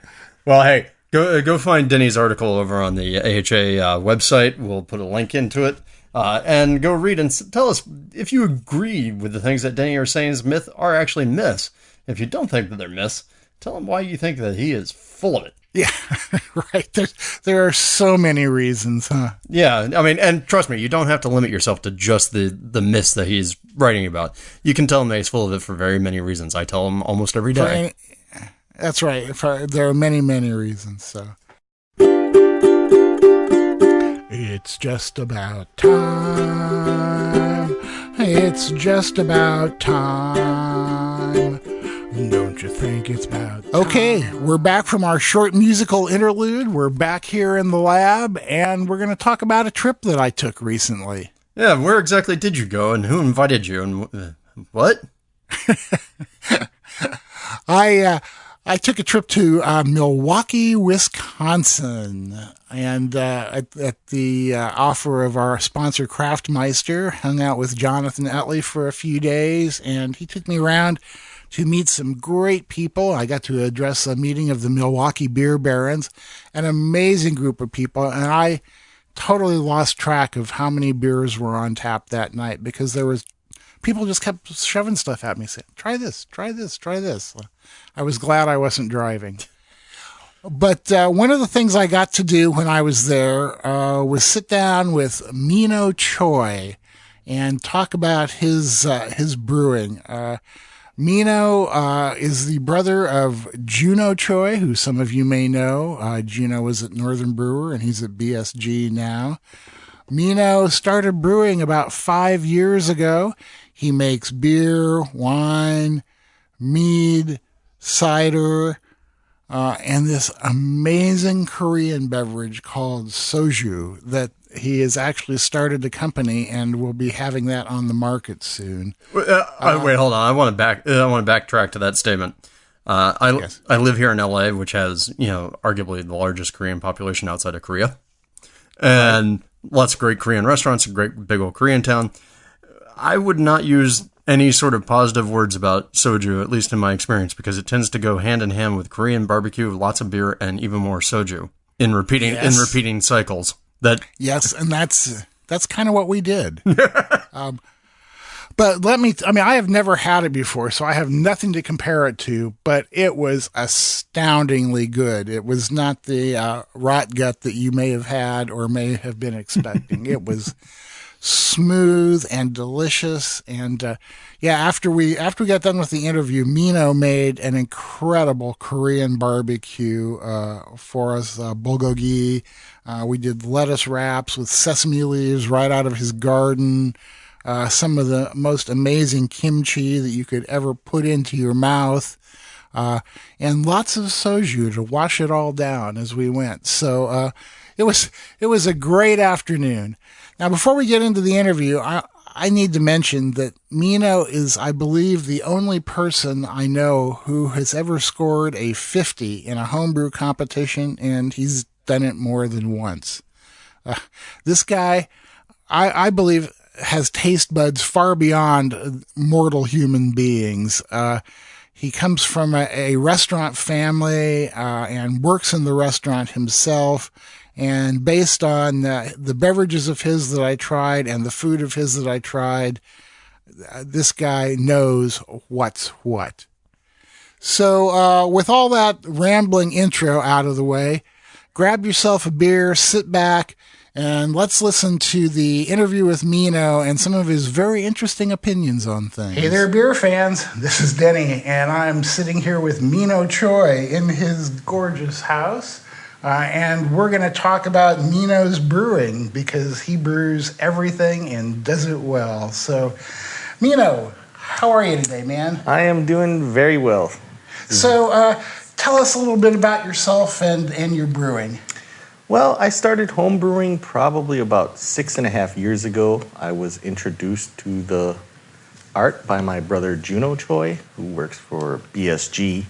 Well, hey, go find Denny's article over on the AHA website. We'll put a link into it, and go read and tell us if you agree with the things that Denny are saying is myth are actually myths. If you don't think that they're myths, tell him why you think that he is full of it. Yeah, right. There are so many reasons, huh? Yeah, I mean, and trust me, you don't have to limit yourself to just the myths that he's writing about. You can tell him that he's full of it for very many reasons. I tell him almost every day. That's right. There are many, many reasons. So it's just about time. It's just about time. Don't you think it's about time? Okay, we're back from our short musical interlude. We're back here in the lab, and we're going to talk about a trip that I took recently. Yeah, where exactly did you go, and who invited you, and what? I took a trip to Milwaukee, Wisconsin, and at the offer of our sponsor, Craftmeister, hung out with Jonathan Utley for a few days, and he took me around to meet some great people. I got to address a meeting of the Milwaukee Beer Barons, an amazing group of people, and I totally lost track of how many beers were on tap that night because there was people just kept shoving stuff at me, saying, try this, try this, try this. I was glad I wasn't driving. But one of the things I got to do when I was there was sit down with Mino Choi and talk about his brewing. Mino is the brother of Juno Choi, who some of you may know. Juno was at Northern Brewer, and he's at BSG now. Mino started brewing about 5 years ago. He makes beer, wine, mead, cider, and this amazing Korean beverage called soju that he has actually started a company and will be having that on the market soon. Wait, hold on. I want to backtrack to that statement. I live here in LA, which has, arguably the largest Korean population outside of Korea, and lots of great Korean restaurants, a great big old Korean town. I would not use any sort of positive words about soju, at least in my experience, because it tends to go hand in hand with Korean barbecue, lots of beer, and even more soju in repeating cycles. Yes, and that's kind of what we did. But I have never had it before, so I have nothing to compare it to, but it was astoundingly good. It was not the rot gut that you may have had or may have been expecting. It was smooth and delicious. And after we got done with the interview, Mino made an incredible Korean barbecue for us, bulgogi. We did lettuce wraps with sesame leaves right out of his garden. Some of the most amazing kimchi that you could ever put into your mouth, and lots of soju to wash it all down as we went. So it was a great afternoon. Now, before we get into the interview, I need to mention that Mino is, I believe, the only person I know who has ever scored a 50 in a homebrew competition, and he's done it more than once. This guy, I believe, has taste buds far beyond mortal human beings. He comes from a restaurant family and works in the restaurant himself. And based on the beverages of his that I tried and the food of his that I tried, this guy knows what's what. So with all that rambling intro out of the way, grab yourself a beer, sit back, and let's listen to the interview with Mino and some of his very interesting opinions on things. Hey there, beer fans. This is Denny, and I'm sitting here with Mino Choi in his gorgeous house. And we're going to talk about Mino's brewing because he brews everything and does it well. So, Mino, how are you today, man? I am doing very well. So, tell us a little bit about yourself and your brewing. Well, I started homebrewing probably about 6.5 years ago. I was introduced to the art by my brother Mino Choi, who works for BSG.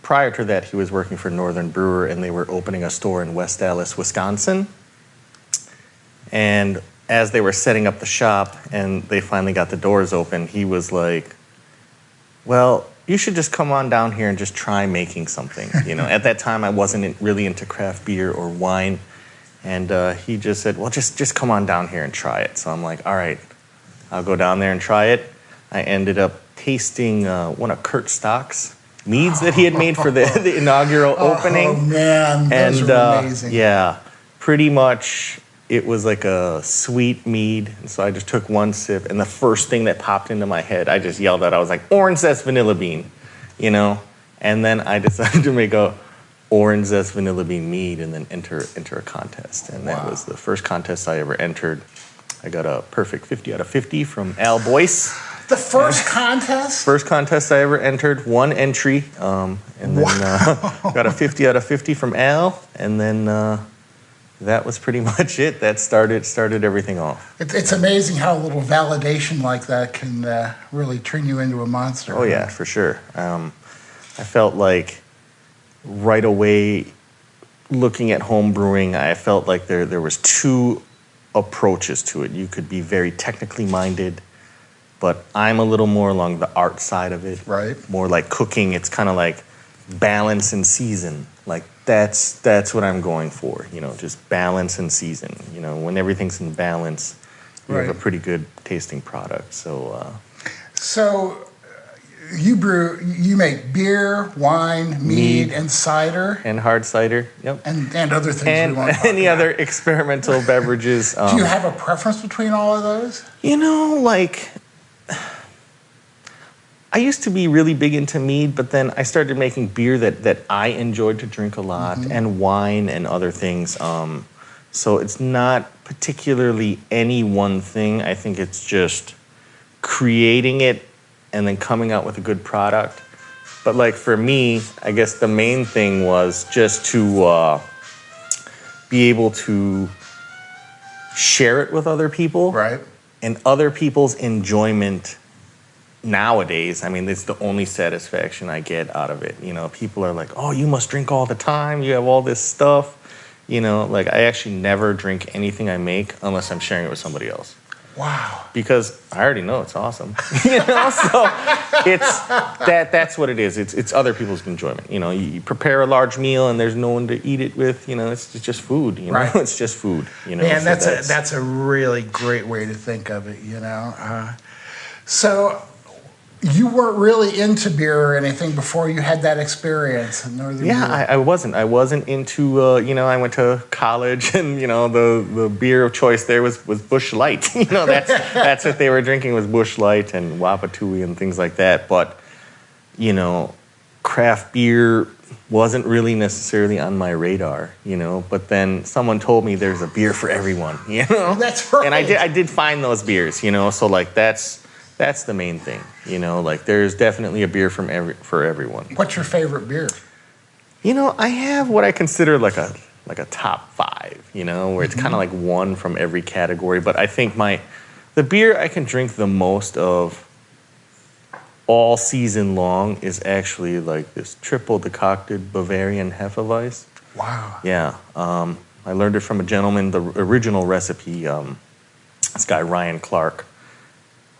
Prior to that, he was working for Northern Brewer, and they were opening a store in West Allis, Wisconsin. And as they were setting up the shop and they finally got the doors open, he was like, well, you should just come on down here and just try making something. You know, at that time, I wasn't really into craft beer or wine. And he just said, well, just come on down here and try it. So I'm like, all right, I'll go down there and try it. I ended up tasting one of Kurt Stock's meads that he had made for the inaugural opening. Oh, man, those are amazing. Yeah, pretty much it was like a sweet mead. And so I just took one sip, and the first thing that popped into my head, I just yelled out, I was like, orange zest vanilla bean, you know? And then I decided to make a orange zest vanilla bean mead and then enter a contest. And that was the first contest I ever entered. I got a perfect 50 out of 50 from Al Boyce. The first contest? First contest I ever entered, one entry, and then got a 50 out of 50 from Al, and then that was pretty much it. That started everything off. It's amazing how a little validation like that can really turn you into a monster. Oh, yeah, for sure. I felt like right away, looking at home brewing, I felt like there was two approaches to it. You could be very technically minded, but I'm a little more along the art side of it. Right. More like cooking. It's kind of like balance and season. Like that's what I'm going for. You know, just balance and season. You know, when everything's in balance, you have a pretty good tasting product. So. You make beer, wine, mead, and cider. And hard cider, yep. And other things and we want to talk any about. other experimental beverages. Do you have a preference between all of those? You know, like, I used to be really big into mead, but then I started making beer that I enjoyed to drink a lot, and wine and other things. So it's not particularly any one thing. I think it's just creating it and then coming out with a good product. But like for me, I guess the main thing was just to be able to share it with other people. Right. And other people's enjoyment nowadays, I mean, it's the only satisfaction I get out of it. You know, people are like, oh, you must drink all the time. You have all this stuff. You know, like I actually never drink anything I make unless I'm sharing it with somebody else. Wow. Because I already know it's awesome. You know, so that's what it is. It's other people's enjoyment. You know, you prepare a large meal and there's no one to eat it with, you know, it's just food, you know. Right. It's just food, you know. Man, that's a really great way to think of it, you know. So you weren't really into beer or anything before you had that experience in Northern Brewer. I wasn't. I wasn't into, you know, I went to college and, you know, the beer of choice there was Busch Light. You know, that's what they were drinking was Busch Light and Wapatui and things like that. But, you know, craft beer wasn't really necessarily on my radar, you know. But then someone told me there's a beer for everyone, you know. That's right. And I did find those beers, you know. So, like, that's the main thing, you know. Like, there's definitely a beer for everyone. What's your favorite beer? You know, I have what I consider like a top 5, you know, where it's kind of like one from every category. But I think the beer I can drink the most of all season long is actually like this triple decocted Bavarian Hefeweiss. Wow. Yeah. I learned it from a gentleman, the original recipe. this guy, Ryan Clark,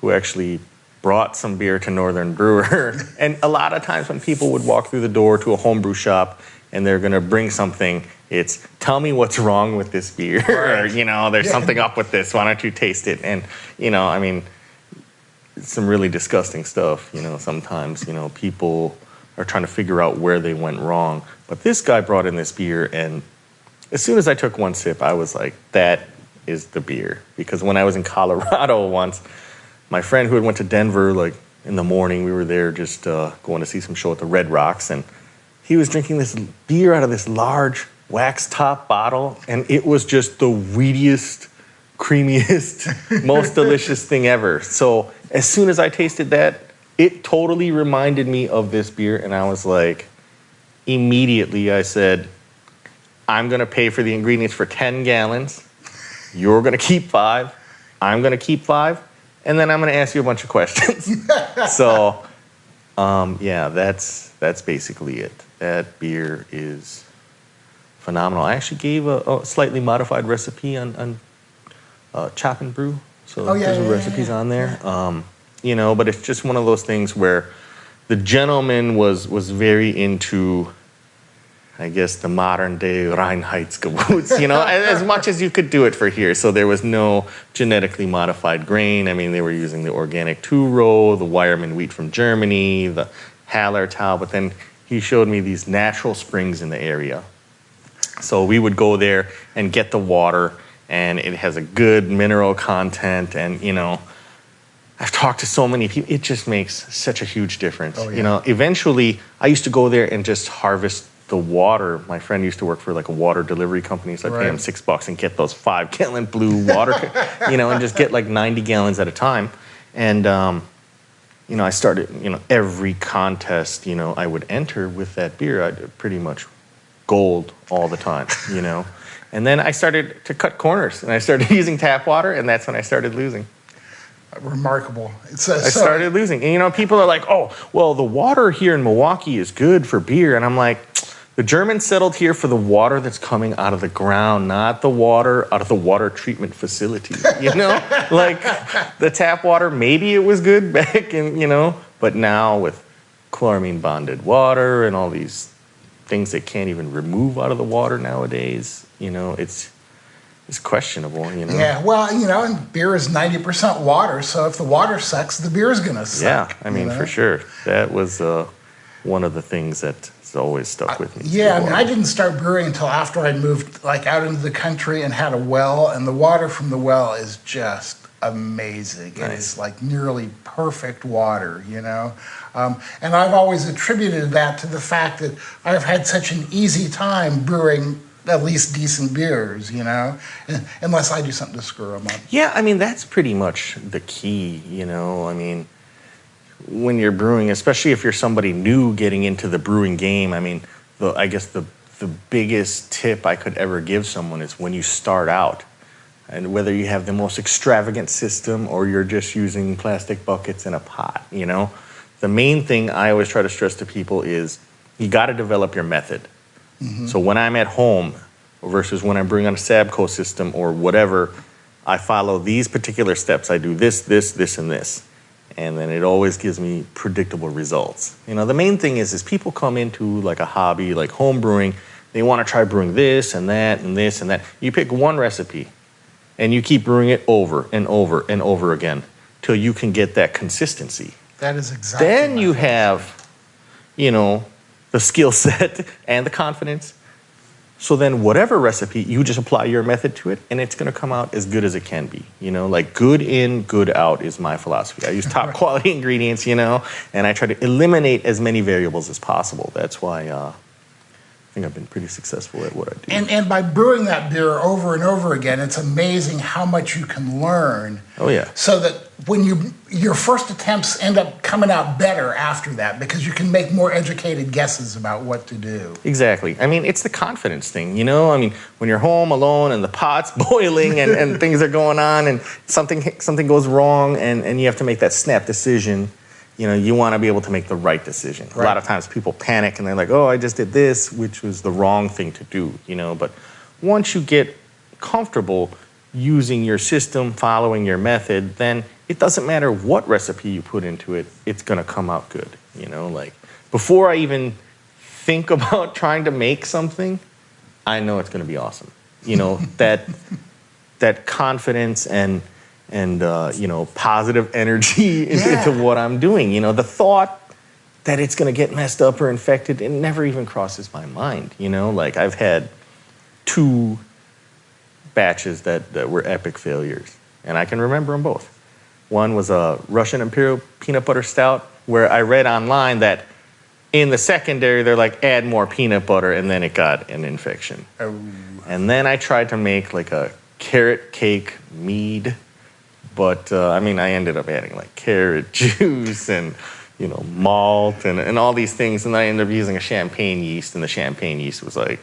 who actually brought some beer to Northern Brewer. And a lot of times when people would walk through the door to a homebrew shop and they're going to bring something, it's, tell me what's wrong with this beer. Or, you know, there's something up with this. Why don't you taste it? And, you know, I mean, it's some really disgusting stuff. You know, sometimes, you know, people are trying to figure out where they went wrong. But this guy brought in this beer, and as soon as I took one sip, I was like, that is the beer. Because when I was in Colorado once, my friend who had went to Denver, like, in the morning, we were there just going to see some show at the Red Rocks, and he was drinking this beer out of this large wax top bottle, and it was just the weediest, creamiest, most delicious thing ever. So as soon as I tasted that, it totally reminded me of this beer, and I was like, immediately I said, I'm going to pay for the ingredients for 10 gallons. You're going to keep 5. I'm going to keep 5. And then I'm going to ask you a bunch of questions. So, yeah, that's basically it. That beer is phenomenal. I actually gave a slightly modified recipe on Chop and Brew. So there's recipes on there. You know, but it's just one of those things where the gentleman was very into, I guess, the modern day Reinheitsgebot, you know, as much as you could do it for here. So there was no genetically modified grain. I mean, they were using the organic two-row, the Weyermann wheat from Germany, the Hallertau, but then he showed me these natural springs in the area. So we would go there and get the water, and it has a good mineral content, and, you know, I've talked to so many people. It just makes such a huge difference. Oh, yeah. You know, eventually, I used to go there and just harvest the water. My friend used to work for like a water delivery company, so I'd pay him $6 and get those 5-gallon blue water, you know, and just get like 90 gallons at a time. And, you know, I started, you know, every contest, you know, I would enter with that beer. I'd pretty much gold all the time, you know. And then I started to cut corners, and I started using tap water, and that's when I started losing. Remarkable. I started losing. And, you know, people are like, oh, well, the water here in Milwaukee is good for beer. And I'm like, the Germans settled here for the water that's coming out of the ground, not the water out of the water treatment facility. You know, like the tap water, maybe it was good back in, you know, but now with chloramine bonded water and all these things they can't even remove out of the water nowadays, you know, it's questionable, you know. Yeah, well, you know, and beer is 90% water, so if the water sucks, the beer's going to suck. Yeah, I mean, for sure. That was one of the things that's always stuck with me. Yeah, I mean, I didn't start brewing until after I moved, like, out into the country and had a well, and the water from the well is just amazing. Nice. It's like nearly perfect water, you know. And I've always attributed that to the fact that I've had such an easy time brewing at least decent beers, you know, unless I do something to screw them up. Yeah, I mean, that's pretty much the key, you know. I mean, when you're brewing, especially if you're somebody new getting into the brewing game, I mean, I guess the biggest tip I could ever give someone is when you start out, and whether you have the most extravagant system or you're just using plastic buckets in a pot, you know, the main thing I always try to stress to people is you got to develop your method. Mm-hmm. So when I'm at home versus when I'm brewing on a Sabco system or whatever, I follow these particular steps. I do this, and this. And then it always gives me predictable results. You know, the main thing is people come into like a hobby, like home brewing. They want to try brewing this and that and this and that. You pick one recipe and you keep brewing it over and over and over again till you can get that consistency. That is exactly. Then you have, you know, the skill set and the confidence. So then whatever recipe, you just apply your method to it, and it's going to come out as good as it can be. You know, like good in, good out is my philosophy. I use top quality ingredients, you know, and I try to eliminate as many variables as possible. That's why I think I've been pretty successful at what I do. And by brewing that beer over and over again, it's amazing how much you can learn. Oh, yeah. So that when your first attempts end up coming out better after that, because you can make more educated guesses about what to do. Exactly. I mean, it's the confidence thing, you know? I mean, when you're home alone and the pot's boiling and things are going on and something goes wrong and you have to make that snap decision, you know, you want to be able to make the right decision. Right. A lot of times people panic and they're like, oh, I just did this, which was the wrong thing to do, you know? But once you get comfortable, using your system, following your method, then it doesn't matter what recipe you put into it, it's going to come out good. You know, like before I even think about trying to make something, I know it's going to be awesome. You know, that confidence and you know, positive energy into what I'm doing. You know, the thought that it's going to get messed up or infected, it never even crosses my mind. You know, like I've had 2 batches that were epic failures, and I can remember them both. One was a Russian Imperial peanut butter stout, where I read online that in the secondary they're like, add more peanut butter, and then it got an infection. Oh. And then I tried to make like a carrot cake mead, but I mean, I ended up adding like carrot juice and, you know, malt and all these things, and then I ended up using a champagne yeast, and the champagne yeast was like,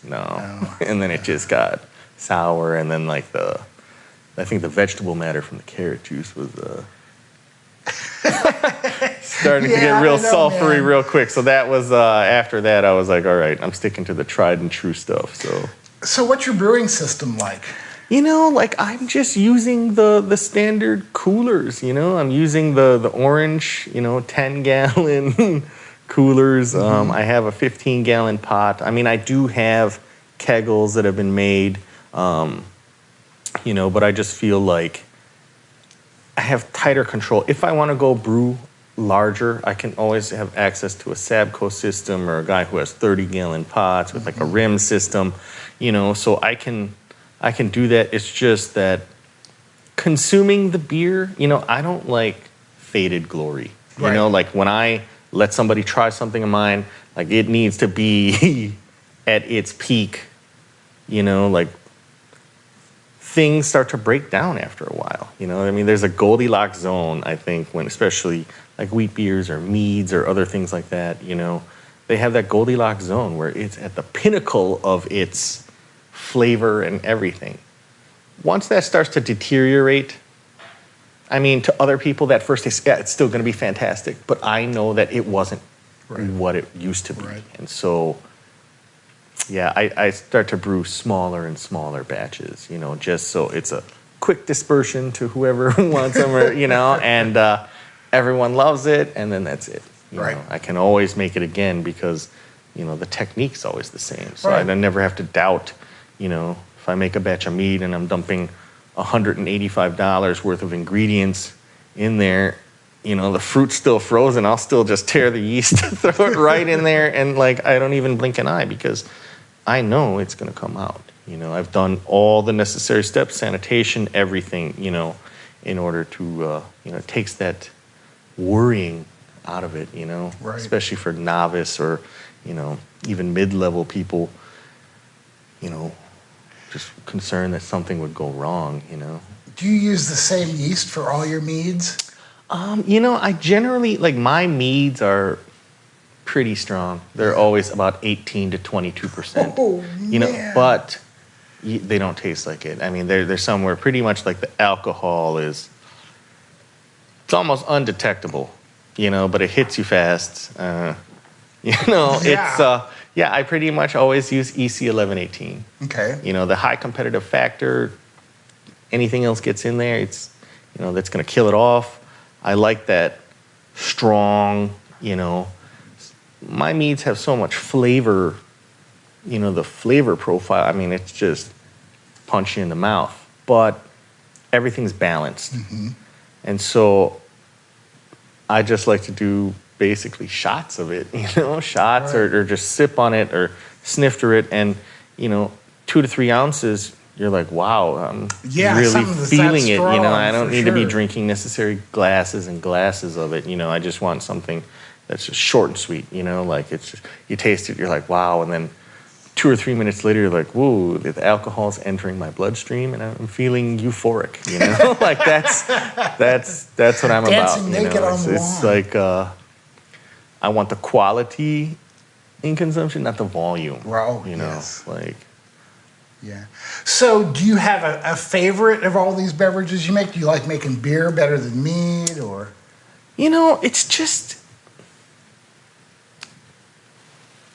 no. And then it just got sour, and then like I think the vegetable matter from the carrot juice was starting to get real sulfury real quick. So that was after that I was like, all right, I'm sticking to the tried and true stuff. So what's your brewing system like? You know, like I'm just using the standard coolers. You know, I'm using the orange, you know, 10-gallon coolers. I have a 15-gallon pot. I mean, I do have kegels that have been made, you know, but I just feel like I have tighter control. If I want to go brew larger, I can always have access to a Sabco system or a guy who has 30-gallon pots with like a rim system, you know, so I can do that. It's just that consuming the beer, you know, I don't like faded glory. You know, like when I let somebody try something of mine, like it needs to be at its peak, you know, like things start to break down after a while. You know, I mean, there's a Goldilocks zone, I think, when especially like wheat beers or meads or other things like that, you know, they have that Goldilocks zone where it's at the pinnacle of its flavor and everything. Once that starts to deteriorate, I mean, to other people, that first taste, yeah, it's still going to be fantastic, but I know that it wasn't what it used to be. And so, yeah, I start to brew smaller and smaller batches, you know, just so it's a quick dispersion to whoever wants them, or, you know, and everyone loves it, and then that's it. You know, I can always make it again because, you know, the technique's always the same. So I never have to doubt, you know, if I make a batch of mead and I'm dumping $185 worth of ingredients in there, you know, the fruit's still frozen, I'll still just tear the yeast, throw it right in there, and like I don't even blink an eye because I know it's going to come out. You know, I've done all the necessary steps, sanitation, everything, you know, in order to, you know, it takes that worrying out of it, you know, especially for novice or, you know, even mid-level people, you know, just concerned that something would go wrong, you know. Do you use the same yeast for all your meads? You know, I generally, like my meads are pretty strong. They're always about 18 to 22%. Oh, you know, but they don't taste like it. I mean, they're somewhere pretty much like the alcohol is, it's almost undetectable, you know, but it hits you fast. You know, it's, yeah, I pretty much always use EC 1118. Okay. You know, the high competitive factor, anything else gets in there, it's, you know, that's going to kill it off. I like that strong, you know, my meads have so much flavor, you know, the flavor profile, I mean, it's just punch you in the mouth, but everything's balanced. And so I just like to do basically shots of it, you know, shots or just sip on it or snifter it, and, you know, 2 to 3 ounces, you're like, wow, I'm really feeling it, you know, I don't need to be drinking necessary glasses and glasses of it, you know, I just want something that's just short and sweet, you know, like it's just, you taste it, you're like, wow, and then 2 or 3 minutes later, you're like, whoa, the alcohol's entering my bloodstream, and I'm feeling euphoric, you know, like that's what I'm Dancing about, you naked know, on the it's lawn. like, I want the quality in consumption, not the volume, you know, like. Yeah. So do you have a favorite of all these beverages you make? Do you like making beer better than mead, or? You know, it's just.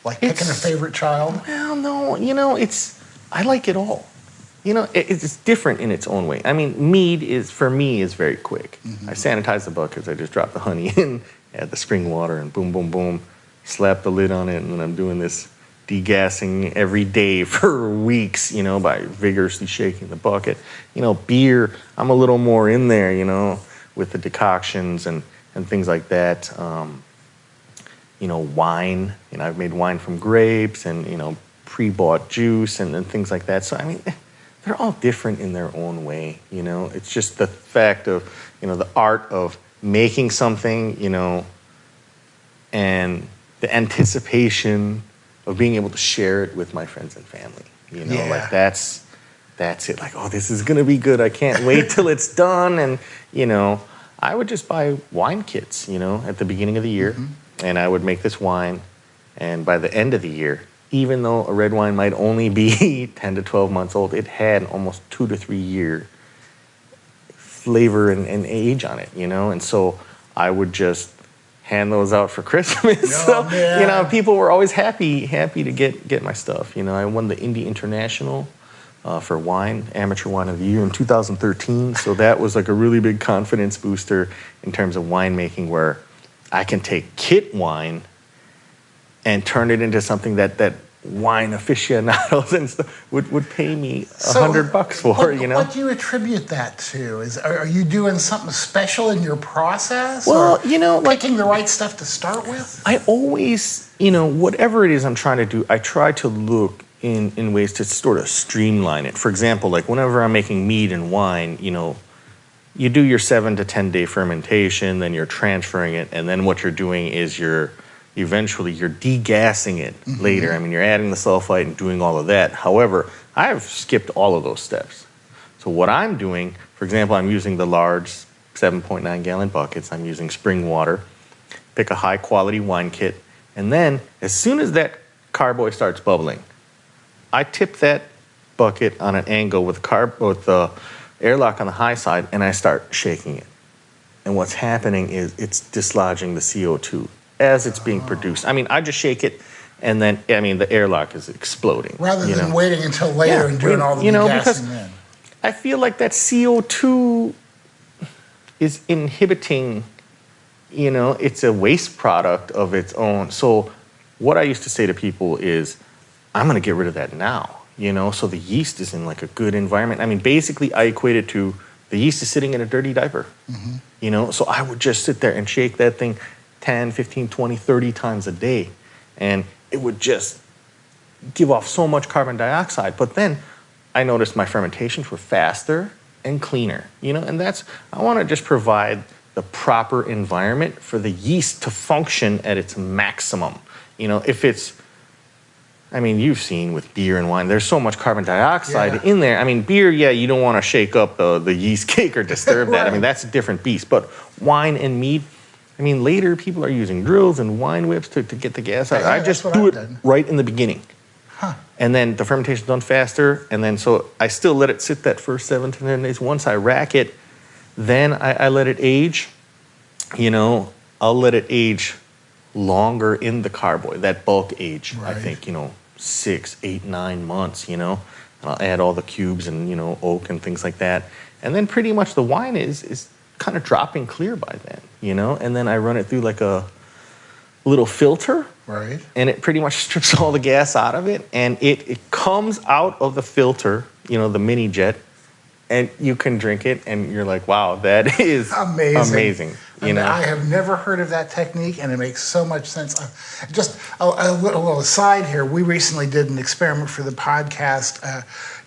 Like picking a favorite child? Well, no, you know, I like it all. it's different in its own way. I mean, mead for me is very quick. Mm-hmm. I sanitize the buckets. I just drop the honey in, add the spring water, and boom, boom, boom, slap the lid on it, and then I'm doing this degassing every day for weeks, by vigorously shaking the bucket. Beer, I'm a little more in there, with the decoctions and things like that. Wine, I've made wine from grapes and, pre-bought juice and things like that. So, I mean, they're all different in their own way, It's just the fact of, the art of making something, and the anticipation of being able to share it with my friends and family, like that's it. Like, oh, this is gonna be good. I can't wait till it's done. And I would just buy wine kits, at the beginning of the year, and I would make this wine. And by the end of the year, even though a red wine might only be 10 to 12 months old, it had almost 2 to 3 year flavor and age on it, And so I would just hand those out for Christmas. Oh, so, people were always happy to get my stuff. I won the Indie International for wine, amateur wine of the year in 2013. So that was like a really big confidence booster in terms of winemaking, where I can take kit wine and turn it into something that wine aficionados and stuff would pay me $100 for. What do you attribute that to? Are you doing something special in your process? Well, picking the right stuff to start with? I always, whatever it is I'm trying to do, I try to look in ways to sort of streamline it. For example, like whenever I'm making mead and wine, you do your 7 to 10 day fermentation, then you're transferring it, and then what you're doing is you're degassing it later. I mean, you're adding the sulfite and doing all of that. However, I've skipped all of those steps. So what I'm doing, for example, I'm using the large 7.9 gallon buckets. I'm using spring water, pick a high quality wine kit, and then as soon as that carboy starts bubbling, I tip that bucket on an angle with the airlock on the high side, and I start shaking it. And what's happening is it's dislodging the CO2 as it's being produced. I mean, I just shake it, and then, the airlock is exploding. Rather than waiting until later and doing all the degassing then. I feel like that CO2 is inhibiting, it's a waste product of its own. So what I used to say to people is, I'm going to get rid of that now, so the yeast is in like a good environment. I mean, basically, I equate it to the yeast is sitting in a dirty diaper, so I would just sit there and shake that thing 10, 15, 20, 30 times a day. And it would just give off so much carbon dioxide. But then I noticed my fermentations were faster and cleaner, and I want to just provide the proper environment for the yeast to function at its maximum. If it's, you've seen with beer and wine, there's so much carbon dioxide in there. Beer, you don't want to shake up the yeast cake or disturb that. Right. That's a different beast. But wine and mead, later people are using drills and wine whips to get the gas out. I just do it right in the beginning. And then the fermentation's done faster. And then so I still let it sit that first 7 to 10 days. Once I rack it, then I let it age. I'll let it age longer in the carboy, that bulk age. Right. I think, 6, 8, 9 months, And I'll add all the cubes and, oak and things like that. And then pretty much the wine is kind of dropping clear by then, and then I run it through like a little filter, right? And it pretty much strips all the gas out of it, and it comes out of the filter, the mini jet, and you can drink it, and you're like, wow, that is amazing. I have never heard of that technique, and it makes so much sense. Just a little aside here, we recently did an experiment for the podcast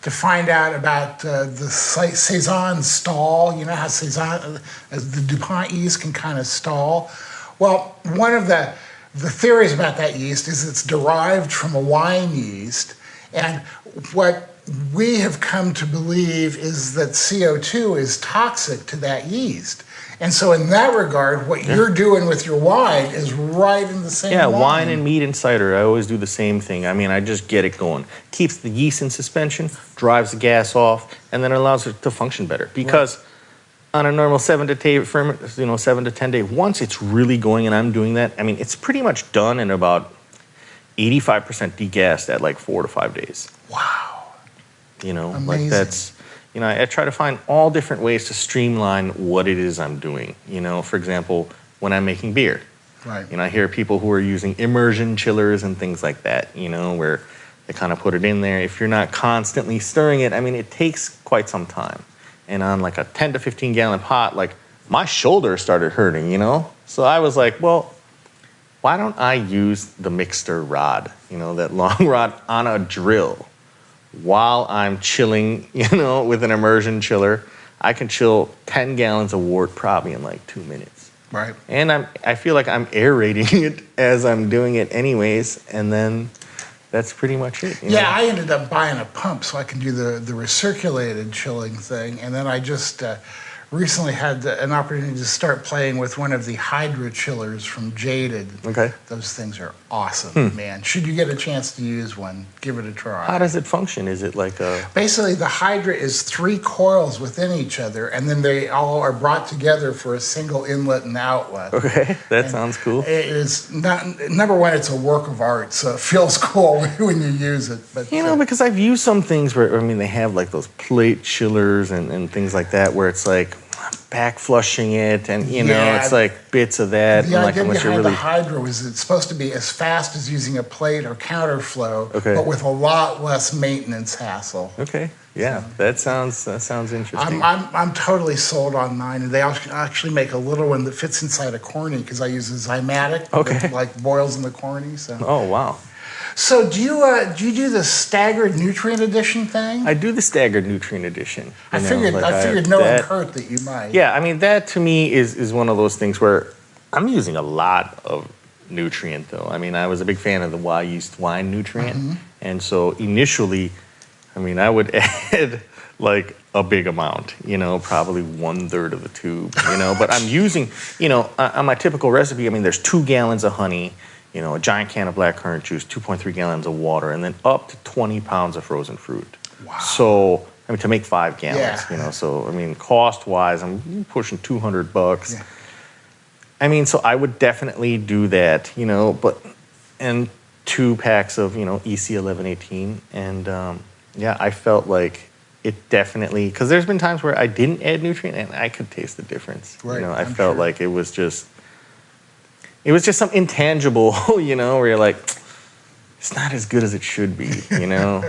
to find out about the Saison stall. You know how Saison, the DuPont yeast can kind of stall? Well, one of the theories about that yeast is it's derived from a wine yeast, and what we have come to believe is that CO2 is toxic to that yeast. And so in that regard, what you're doing with your wine is right in the same line. Wine and mead and cider, I always do the same thing. I just get it going. Keeps the yeast in suspension, drives the gas off, and then allows it to function better. Because on a normal 7 to 10 day, once it's really going and I'm doing that, it's pretty much done in about 85% degassed at like 4 to 5 days. Wow. You know, Amazing. like that's, you know, I try to find all different ways to streamline what it is I'm doing. You know, for example, when I'm making beer. Right. You know, I hear people who are using immersion chillers and things like that, you know, where they kind of put it in there. If you're not constantly stirring it, I mean, it takes quite some time. And on like a 10 to 15 gallon pot, like my shoulder started hurting, you know? So I was like, well, why don't I use the mixer rod, you know, that long rod on a drill while I'm chilling, you know, with an immersion chiller. I can chill 10 gallons of wort probably in like 2 minutes. Right. And I feel like I'm aerating it as I'm doing it anyways, and then that's pretty much it. You know? I ended up buying a pump so I can do the recirculated chilling thing, and then I just recently had an opportunity to start playing with one of the Hydra chillers from Jaded. Okay. Those things are awesome, man. Should you get a chance to use one, give it a try. How does it function? Is it like a... Basically, the Hydra is 3 coils within each other, and then they all are brought together for a single inlet and outlet. Okay, that sounds cool. It is not, number one, it's a work of art, so it feels cool when you use it. But You know, because I've used some things where, I mean, they have like those plate chillers and things like that where it's like back flushing it, and you know, it's like bits of that. The and like idea unless you're behind really... the Hydra was it's supposed to be as fast as using a plate or counterflow, Okay. but with a lot less maintenance hassle. Okay, yeah, that sounds interesting. I'm totally sold on mine, and they actually make a little one that fits inside a corny because I use a Zymatic that like boils in the corny. So. Oh wow. So do you do the staggered nutrient addition thing? I do the staggered nutrient addition. I figured no one hurt that you might. Yeah, I mean that to me is one of those things where I'm using a lot of nutrient though. I mean I was a big fan of the yeast wine nutrient, and so initially, I mean I would add like a big amount, you know, probably 1/3 of the tube, you know. But I'm using, you know, on my typical recipe, I mean there's 2 gallons of honey. You know, a giant can of blackcurrant juice, 2.3 gallons of water, and then up to 20 pounds of frozen fruit. Wow. So, I mean, to make 5 gallons, Yeah. you know, so, I mean, cost-wise, I'm pushing $200. Yeah. I mean, so I would definitely do that, you know, and 2 packs of, you know, EC 1118, and, yeah, I felt like it definitely, because there's been times where I didn't add nutrient, and I could taste the difference. Right, You know, I I'm felt sure. like it was just some intangible, you know, where you're like, it's not as good as it should be, you know.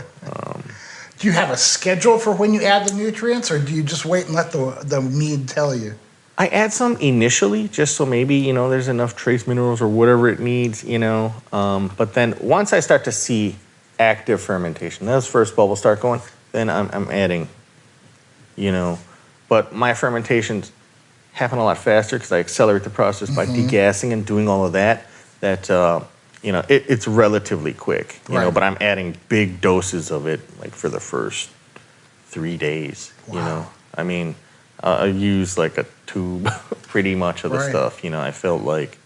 Do you have a schedule for when you add the nutrients, or do you just wait and let the mead tell you? I add some initially, just so maybe, you know, there's enough trace minerals or whatever it needs, you know. But then once I start to see active fermentation, those first bubbles start going, then I'm adding, you know. But my fermentations happen a lot faster because I accelerate the process by degassing and doing all of that. You know, it's relatively quick, you know, but I'm adding big doses of it, like for the first 3 days, you know. I mean, I use like a tube pretty much of the stuff, you know. I felt like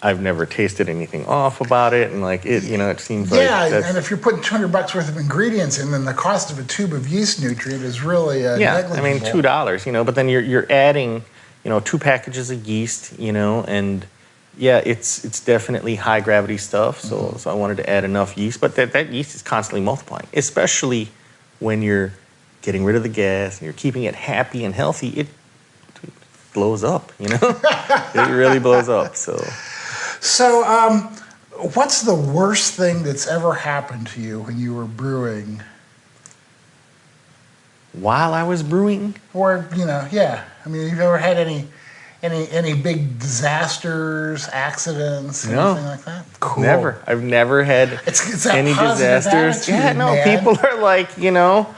I've never tasted anything off about it, and like it, you know, it seems like and if you're putting $200 worth of ingredients in, then the cost of a tube of yeast nutrient is really negligible. I mean $2, you know, but then you're adding, you know, 2 packages of yeast, you know, and yeah, it's definitely high gravity stuff. So I wanted to add enough yeast, but that yeast is constantly multiplying, especially when you're getting rid of the gas and you're keeping it happy and healthy. It blows up, you know, it really blows up. So, what's the worst thing that's ever happened to you when you were brewing? While I was brewing? Or, you know, I mean, you've ever had any big disasters, accidents, anything like that? Cool. Never. I've never had it's that any positive disasters. attitude, man. People are like, you know,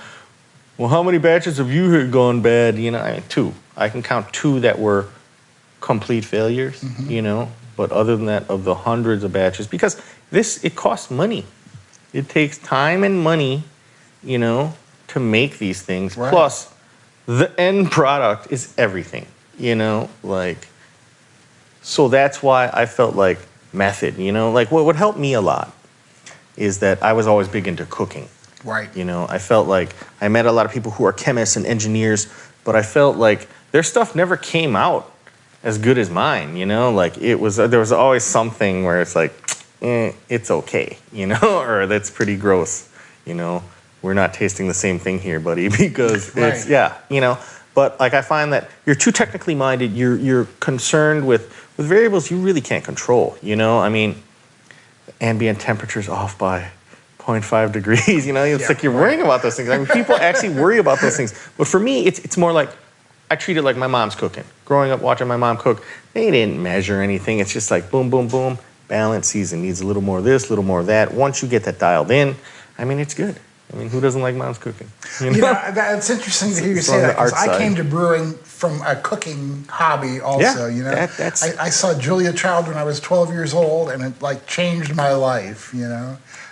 well, how many batches have you had gone bad? You know, I mean, 2. I can count 2 that were complete failures, you know. But other than that, of the hundreds of batches, because it costs money. It takes time and money, you know, to make these things. Right. Plus, the end product is everything, you know, like. So that's why I felt like method, you know, like what would help me a lot is that I was always big into cooking. Right. You know, I felt like I met a lot of people who are chemists and engineers, but I felt like their stuff never came out as good as mine, you know, like there was always something where it's like, it's okay, you know, or that's pretty gross, you know. we're not tasting the same thing here, buddy, because Right. it's, But like I find that you're too technically minded. You're concerned with variables you really can't control. I mean, ambient temperature's off by 0.5 degrees. It's like you're worrying about those things. I mean, people actually worry about those things. But for me, it's more like I treat it like my mom's cooking. Growing up watching my mom cook, they didn't measure anything. It's just like boom, boom, boom. Balance season needs a little more of this, a little more of that. Once you get that dialed in, I mean, it's good. I mean, who doesn't like mom's cooking? It's interesting to hear you say that, because I came to brewing from a cooking hobby also, I saw Julia Child when I was 12 years old, and it like changed my life,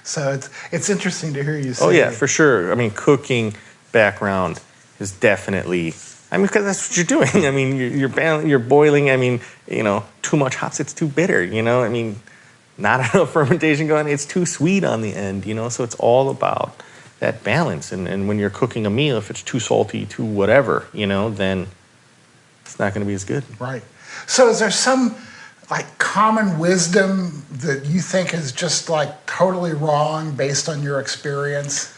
So it's interesting to hear you say. Oh yeah, for sure. I mean, cooking background is definitely, because that's what you're doing. I mean, you're boiling. I mean, too much hops, it's too bitter. I mean, not enough fermentation going, it's too sweet on the end. So it's all about that balance. And when you're cooking a meal, if it's too salty, too whatever, then it's not going to be as good. Right. So is there some like common wisdom that you think is just like totally wrong based on your experience?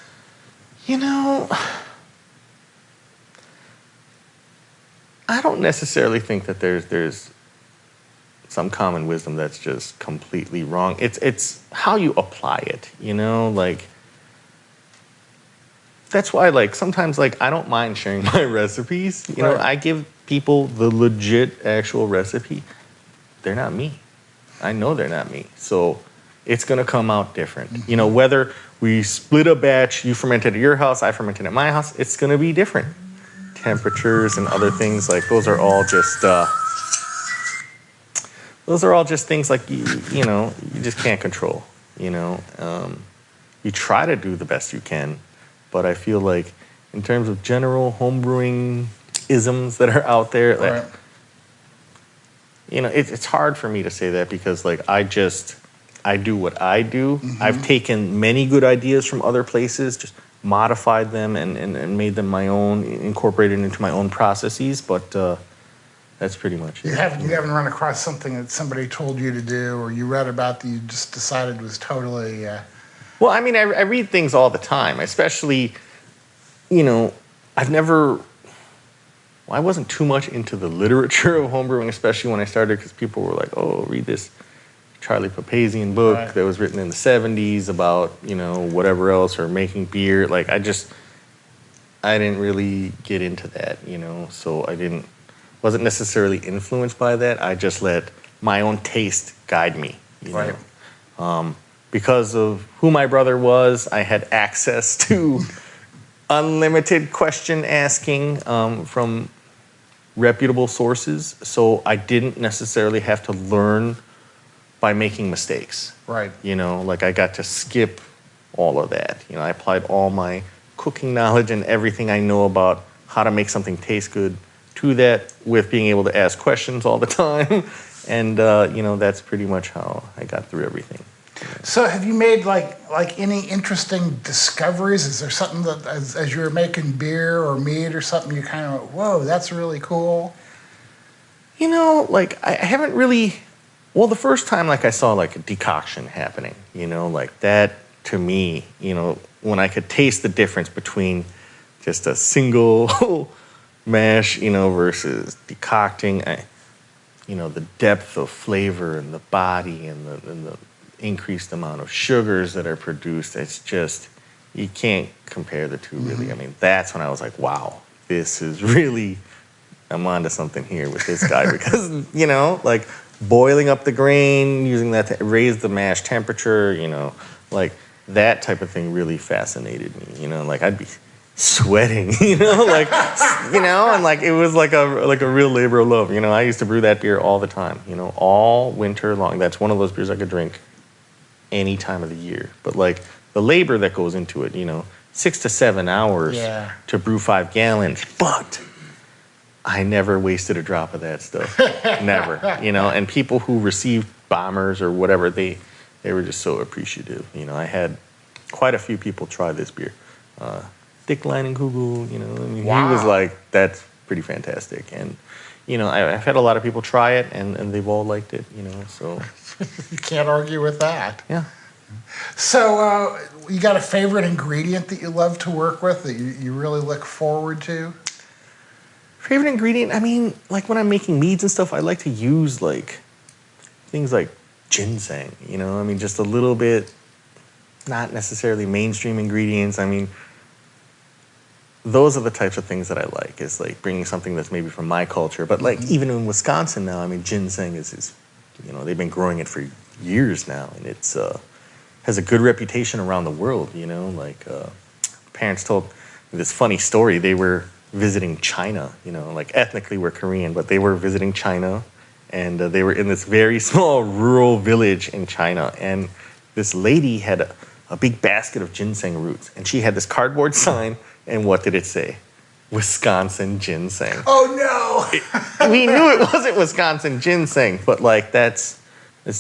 I don't necessarily think that there's some common wisdom that's just completely wrong. It's how you apply it, like that's why sometimes I don't mind sharing my recipes. Right. I give people the legit actual recipe. They're not me. I know they're not me. So it's going to come out different. Mm-hmm. Whether we split a batch, you fermented at your house, I fermented at my house, it's going to be different. Temperatures and other things those are all just things you just can't control. You try to do the best you can, but I feel like in terms of general homebrewing isms that are out there, Right. It's hard for me to say that because I do what I do. Mm-hmm. I've taken many good ideas from other places, just modified them and made them my own, incorporated into my own processes, but that's pretty much it. You haven't run across something that somebody told you to do or you read about that you just decided was totally... Well, I mean, I read things all the time, especially, I wasn't too much into the literature of homebrewing, especially when I started, because people were like, oh, read this Charlie Papazian book Right. that was written in the 70s about, whatever else, or making beer. I didn't really get into that, so wasn't necessarily influenced by that. I just let my own taste guide me, Right. Because of who my brother was, I had access to unlimited question asking from reputable sources, so I didn't necessarily have to learn by making mistakes. Right. I got to skip all of that. I applied all my cooking knowledge and everything I know about how to make something taste good to that with being able to ask questions all the time. And, that's pretty much how I got through everything. So have you made like any interesting discoveries? Is there something that as you're making beer or mead or something you kind of, whoa, that's really cool? I haven't really... Well, the first time I saw a decoction happening, that to me, when I could taste the difference between just a single mash, versus decocting, the depth of flavor and the body and the increased amount of sugars that are produced, it's just, you can't compare the two really. Mm-hmm. I mean, that's when I was like, wow, this is really, I'm onto something here with this guy because, boiling up the grain, using that to raise the mash temperature, that type of thing really fascinated me. I'd be sweating, and it was like a real labor of love. I used to brew that beer all the time, all winter long. That's one of those beers I could drink any time of the year. But the labor that goes into it, 6 to 7 hours to brew 5 gallons, but I never wasted a drop of that stuff. Never. And people who received bombers or whatever, they were just so appreciative. I had quite a few people try this beer. Dick Leinenkugel, Wow. he was like, that's pretty fantastic. And, I've had a lot of people try it, and they've all liked it, so. You can't argue with that. Yeah. So, you got a favorite ingredient that you love to work with that you really look forward to? Favorite ingredient? I mean, like when I'm making meads and stuff, I like to use like things like ginseng, you know? I mean, just a little bit, not necessarily mainstream ingredients. I mean, those are the types of things that I like, is like bringing something that's maybe from my culture. But like even in Wisconsin now, I mean, ginseng is you know, they've been growing it for years now, and it's has a good reputation around the world, you know? Like parents told me this funny story. They were visiting China, you know, like ethnically we're Korean, but they were visiting China, and they were in this very small rural village in China, and this lady had a big basket of ginseng roots, and she had this cardboard sign, and what did it say? Wisconsin ginseng. Oh no! We knew it wasn't Wisconsin ginseng, but like that's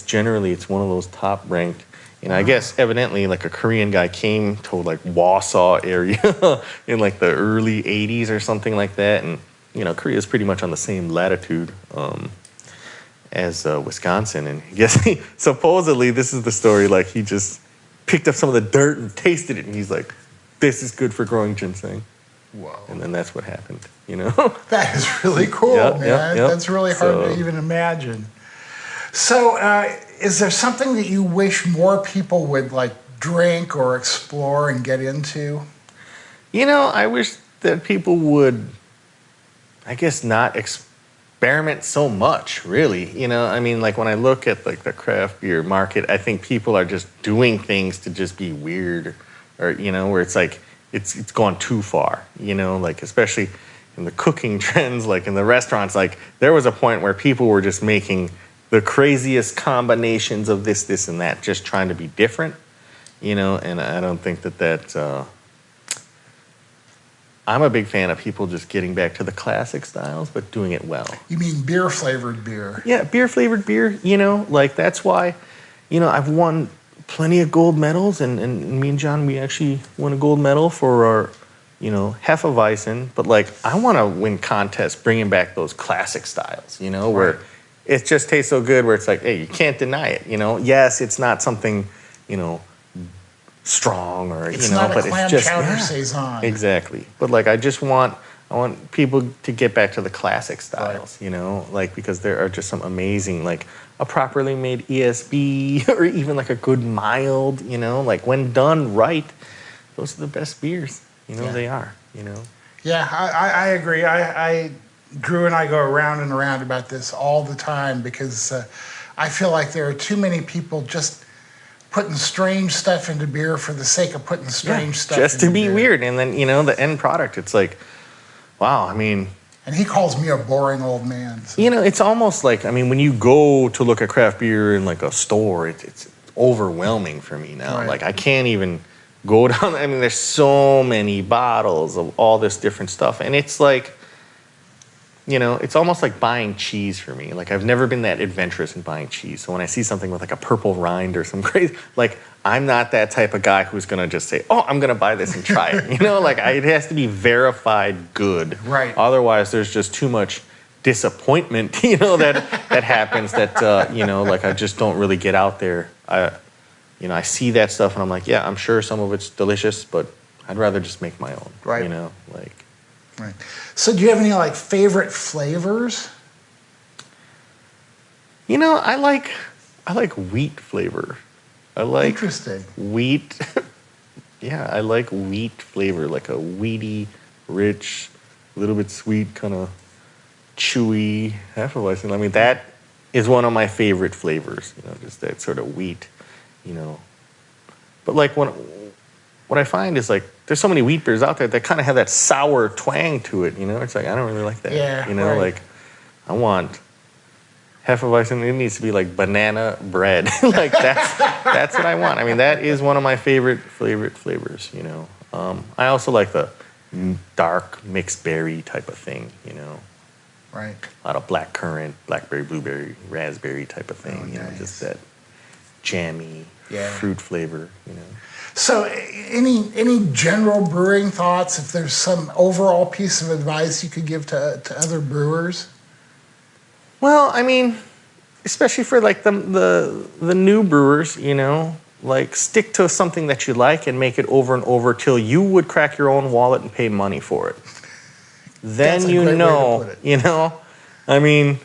generally, it's one of those top ranked. You know, I guess evidently like a Korean guy came to like Warsaw area in like the early 80s or something like that. And, you know, Korea is pretty much on the same latitude as Wisconsin. And I guess supposedly this is the story, like he just picked up some of the dirt and tasted it. And he's like, this is good for growing ginseng. Whoa. And then that's what happened, you know? That is really cool, man. Yep. That's really hard to even imagine. So, is there something that you wish more people would like drink or explore and get into? You know, I wish that people would, I guess, not experiment so much, really. You know, I mean, like when I look at like the craft beer market, I think people are just doing things to just be weird, or, you know, where it's like, it's gone too far, you know, like especially in the cooking trends, like in the restaurants, like there was a point where people were just making the craziest combinations of this, and that, just trying to be different, you know, and I don't think that I'm a big fan of people just getting back to the classic styles, but doing it well. You mean beer-flavored beer? Yeah, beer-flavored beer, you know, like that's why, you know, I've won plenty of gold medals, and me and John, we actually won a gold medal for our, you know, Hefeweizen, but like I want to win contests bringing back those classic styles, you know, where it just tastes so good, where it's like, hey, you can't deny it, you know. Yes, it's not something, you know, strong, or it's you know, not but a clam it's just chowder saison. Exactly. But like I want people to get back to the classic styles, you know, like because there are just some amazing, like a properly made ESB or even like a good mild, you know, like when done right, those are the best beers, you know. They are, you know. Yeah, I agree. Drew and I go around and around about this all the time, because I feel like there are too many people just putting strange stuff into beer for the sake of putting strange stuff just into to be beer. weird. And then, you know, the end product, it's like, wow, I mean. And he calls me a boring old man. So. You know, it's almost like, I mean, when you go to look at craft beer in like a store, it's overwhelming for me now. Right. Like I can't even go down. I mean, there's so many bottles of all this different stuff. And it's like, you know, it's almost like buying cheese for me. Like I've never been that adventurous in buying cheese. So when I see something with like a purple rind or some crazy, like I'm not that type of guy who's going to just say, oh, I'm going to buy this and try it. You know, like it has to be verified good. Right. Otherwise, there's just too much disappointment, you know, that happens that, you know, like I just don't really get out there. You know, I see that stuff and I'm like, yeah, I'm sure some of it's delicious, but I'd rather just make my own. Right. You know, like. Right. So do you have any like favorite flavors? You know, I like wheat flavor. I like Interesting. Wheat. Yeah, I like wheat flavor, like a wheaty, rich, a little bit sweet, kind of chewy Hefeweizen. I mean, that is one of my favorite flavors, you know, just that sort of wheat, you know. But like what I find is like there's so many wheat beers out there that kind of have that sour twang to it, you know. It's like I don't really like that. Yeah, you know, like I want Hefeweizen. It needs to be like banana bread. Like that's what I want. I mean, that is one of my favorite flavors, you know. I also like the dark mixed berry type of thing, you know. Right. A lot of black currant, blackberry, blueberry, raspberry type of thing, you know, just that jammy fruit flavor, you know. So any general brewing thoughts, if there's some overall piece of advice you could give to other brewers? Well, I mean, especially for like the new brewers, you know, Like, stick to something that you like and make it over and over till you would crack your own wallet and pay money for it. Then I mean,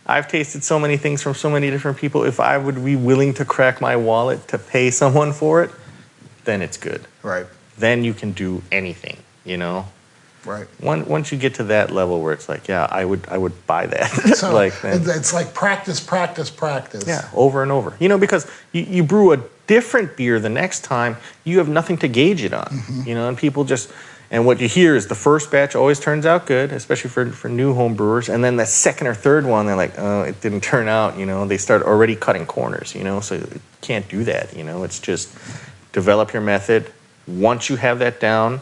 I've tasted so many things from so many different people. If I would be willing to crack my wallet to pay someone for it, then it's good. Right. Then you can do anything, Right. Once you get to that level where it's like, yeah, I would buy that. So it's like practice. Yeah, over and over. Because you brew a different beer the next time, you have nothing to gauge it on. And people just, and what you hear is the first batch always turns out good, especially for new home brewers. And then the second or third one, they're like, oh, it didn't turn out. They start already cutting corners. So you can't do that. It's just develop your method. Once you have that down,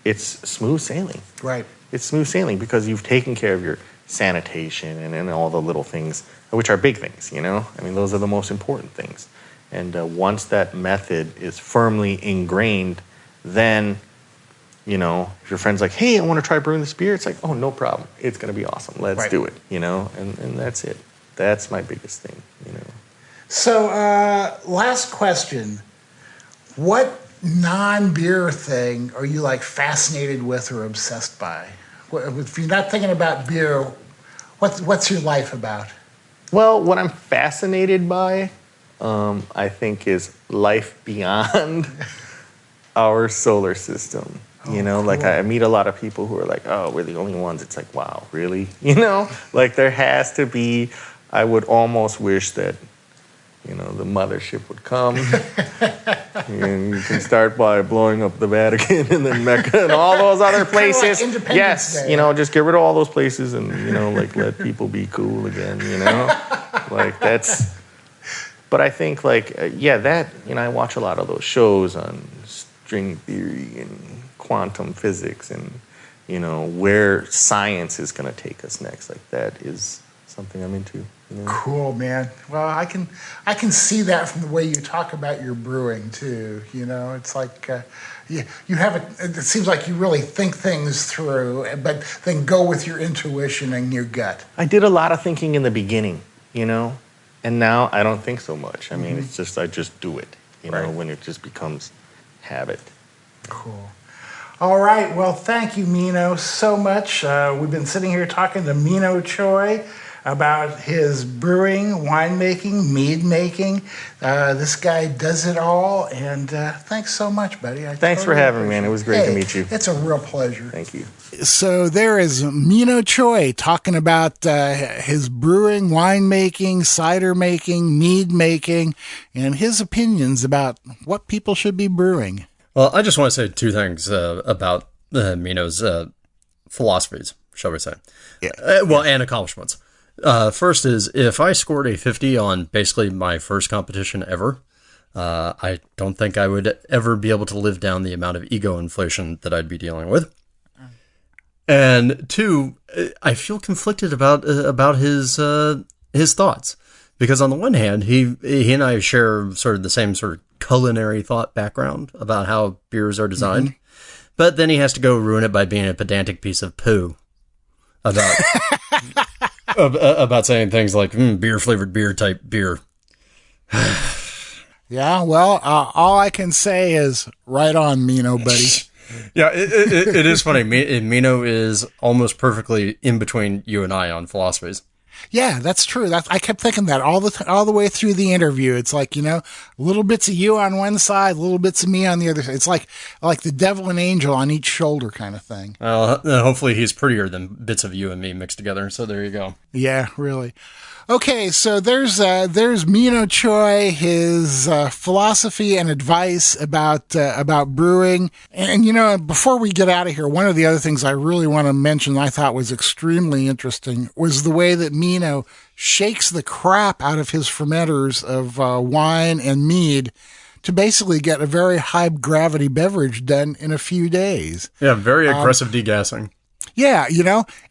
it's smooth sailing. Right. It's smooth sailing because you've taken care of your sanitation and all the little things, which are big things, I mean, those are the most important things. And once that method is firmly ingrained, then, if your friend's like, hey, I want to try brewing this beer, it's like, oh, no problem. It's going to be awesome. Let's do it, and that's it. That's my biggest thing, So, last question. What non-beer thing are you like fascinated with or obsessed by? If you're not thinking about beer, what's your life about? Well, what I'm fascinated by, I think, is life beyond our solar system. Cool. Like I meet a lot of people who are like, oh, we're the only ones. It's like, wow, really? Like there has to be, I would almost wish that the mothership would come and you can start by blowing up the Vatican and then Mecca and all those other places. Kind of like Independence Day. Just get rid of all those places and, like let people be cool again, Like that's, but I think that, I watch a lot of those shows on string theory and quantum physics and, where science is going to take us next. Like that is something I'm into. Cool, man. Well, I can see that from the way you talk about your brewing too. It's like you have it seems like you really think things through, but then go with your intuition and your gut. I did a lot of thinking in the beginning, and now I don't think so much. I mean, it's just I just do it, when it just becomes habit. Cool. All right. Well, thank you, Mino, so much. We've been sitting here talking to Mino Choi about his brewing, winemaking, mead making. This guy does it all, and thanks so much, buddy. Thanks for having me, man. It was great to meet you. It's a real pleasure. Thank you. So there is Mino Choi talking about his brewing, winemaking, cider making, mead making, and his opinions about what people should be brewing. Well, I just want to say two things about Mino's philosophies, shall we say. Yeah. And accomplishments. First is, if I scored a 50 on basically my first competition ever, I don't think I would ever be able to live down the amount of ego inflation that I'd be dealing with. And two, I feel conflicted about his thoughts, because on the one hand, he and I share sort of the same sort of culinary thought background about how beers are designed, but then he has to go ruin it by being a pedantic piece of poo about about saying things like beer flavored beer type beer. Yeah, well, all I can say is right on, Mino, buddy. Yeah, it is funny. Mino is almost perfectly in between you and I on philosophies. Yeah, that's true. I kept thinking that all the way through the interview. It's like, little bits of you on one side, little bits of me on the other side. It's like the devil and angel on each shoulder kind of thing. Well, hopefully he's prettier than bits of you and me mixed together. So there you go. Yeah, really. Okay, so there's Mino Choi, his philosophy and advice about brewing. And before we get out of here, one of the other things I really want to mention I thought was extremely interesting was the way that Mino shakes the crap out of his fermenters of wine and mead to basically get a very high gravity beverage done in a few days. Yeah, very aggressive degassing. Yeah,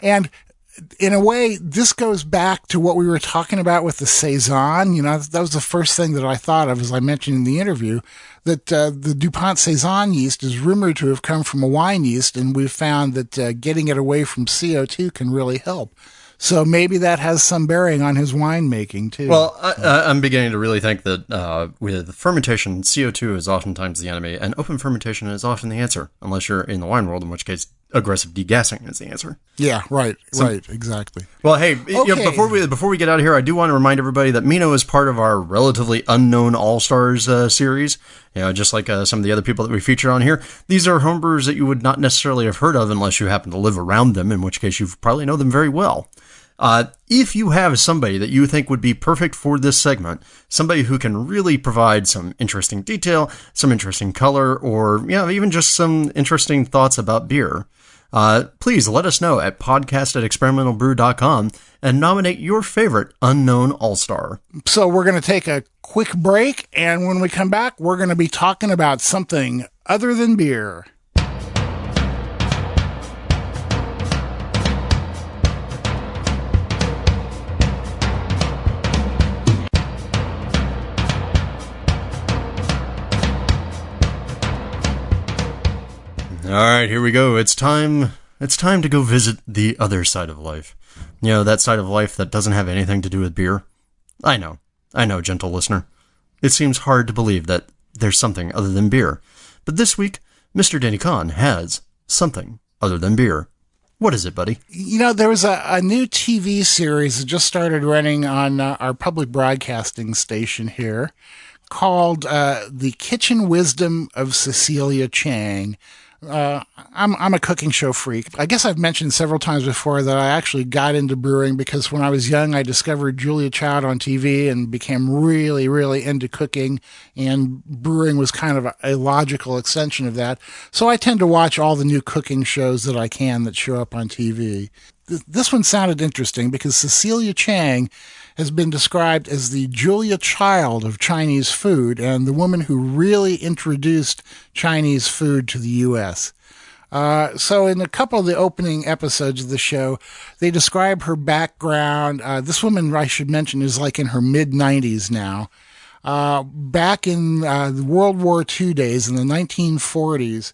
and in a way, this goes back to what we were talking about with the Saison. That was the first thing that I thought of, as I mentioned in the interview, that the DuPont Saison yeast is rumored to have come from a wine yeast, and we've found that getting it away from CO2 can really help. So maybe that has some bearing on his winemaking too. Well, I'm beginning to really think that with fermentation, CO2 is oftentimes the enemy, and open fermentation is often the answer, unless you're in the wine world, in which case aggressive degassing is the answer. Yeah, right, exactly. Well, hey, before we get out of here, I do want to remind everybody that Mino is part of our relatively unknown All-Stars series. Just like some of the other people that we feature on here. These are homebrewers that you would not necessarily have heard of unless you happen to live around them, in which case you probably know them very well. If you have somebody that you think would be perfect for this segment, somebody who can really provide some interesting detail, some interesting color, or even just some interesting thoughts about beer, please let us know at podcast@experimentalbrew.com and nominate your favorite unknown all-star. So we're going to take a quick break, and when we come back, we're going to be talking about something other than beer. All right, here we go. It's time to go visit the other side of life. That side of life that doesn't have anything to do with beer. I know, gentle listener. It seems hard to believe that there's something other than beer. But this week, Mr. Denny Conn has something other than beer. What is it, buddy? There was a new TV series that just started running on our public broadcasting station here called The Kitchen Wisdom of Cecilia Chiang. I'm a cooking show freak. I guess I've mentioned several times before that I actually got into brewing because when I was young, I discovered Julia Child on TV and became really, really into cooking, and brewing was kind of a logical extension of that. So I tend to watch all the new cooking shows that I can that show up on TV. This one sounded interesting because Cecilia Chiang has been described as the Julia Child of Chinese food and the woman who really introduced Chinese food to the U.S. So in a couple of the opening episodes of the show, they describe her background. This woman, I should mention, is like in her mid-90s now. Back in the World War II days, in the 1940s,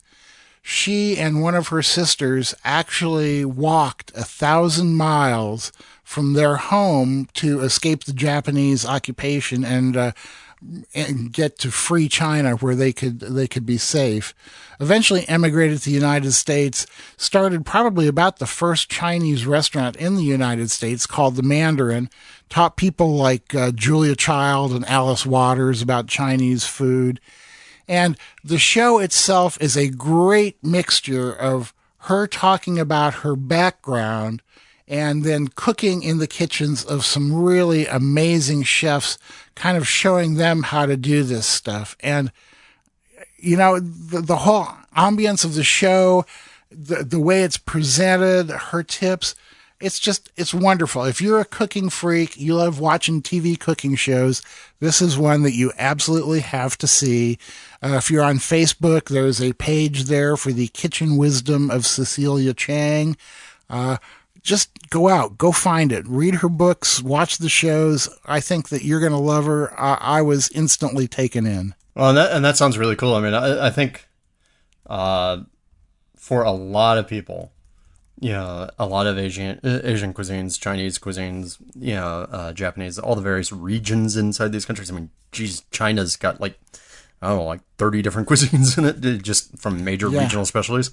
she and one of her sisters actually walked 1,000 miles from their home to escape the Japanese occupation and get to free China where they could be safe. Eventually emigrated to the United States, started probably about the first Chinese restaurant in the United States called the Mandarin, taught people like Julia Child and Alice Waters about Chinese food. And the show itself is a great mixture of her talking about her background and then cooking in the kitchens of some really amazing chefs, kind of showing them how to do this stuff. And, the whole ambience of the show, the way it's presented, her tips, it's wonderful. If you're a cooking freak, you love watching TV cooking shows, this is one that you absolutely have to see. If you're on Facebook, there's a page there for the Kitchen Wisdom of Cecilia Chiang. Just go out, go find it, read her books, watch the shows. I think that you're going to love her. I was instantly taken in. Well, and that sounds really cool. I mean, I think for a lot of people, a lot of Asian cuisines, Chinese cuisines, Japanese, all the various regions inside these countries. I mean, geez, China's got like 30 different cuisines in it, just from major regional specialties.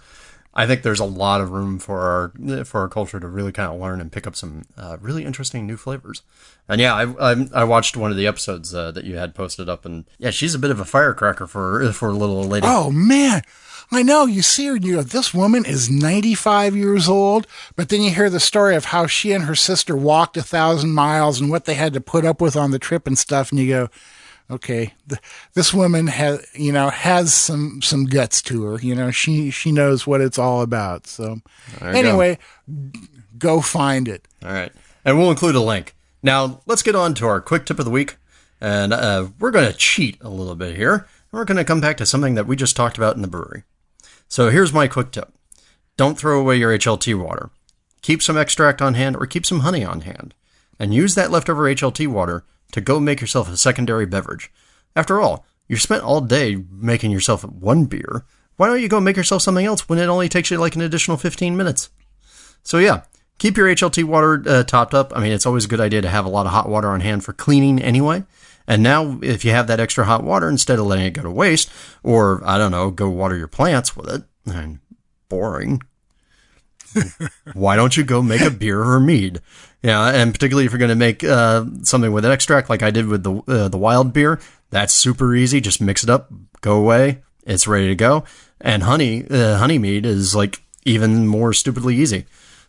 I think there's a lot of room for our culture to really kind of learn and pick up some really interesting new flavors. And I watched one of the episodes that you had posted up, and she's a bit of a firecracker for a little old lady. Oh man, I know. You see her, and you go, this woman is 95 years old. But then you hear the story of how she and her sister walked 1,000 miles and what they had to put up with on the trip and stuff, and you go, okay, this woman has some guts to her. She knows what it's all about. So anyway, go find it. All right. And we'll include a link. Now, let's get on to our quick tip of the week. And we're going to cheat a little bit here. We're going to come back to something that we just talked about in the brewery. So here's my quick tip. Don't throw away your HLT water. Keep some extract on hand or keep some honey on hand. And use that leftover HLT water to go make yourself a secondary beverage. After all, you spent all day making yourself one beer. Why don't you go make yourself something else when it only takes you like an additional 15 minutes? So keep keep your HLT water topped up. I mean, it's always a good idea to have a lot of hot water on hand for cleaning anyway. And now, if you have that extra hot water, instead of letting it go to waste, or, I don't know, go water your plants with it, and boring, why don't you go make a beer or mead? Yeah, and particularly if you're going to make something with an extract like I did with the wild beer, that's super easy. Just mix it up, go away, it's ready to go. And honey mead is like even more stupidly easy.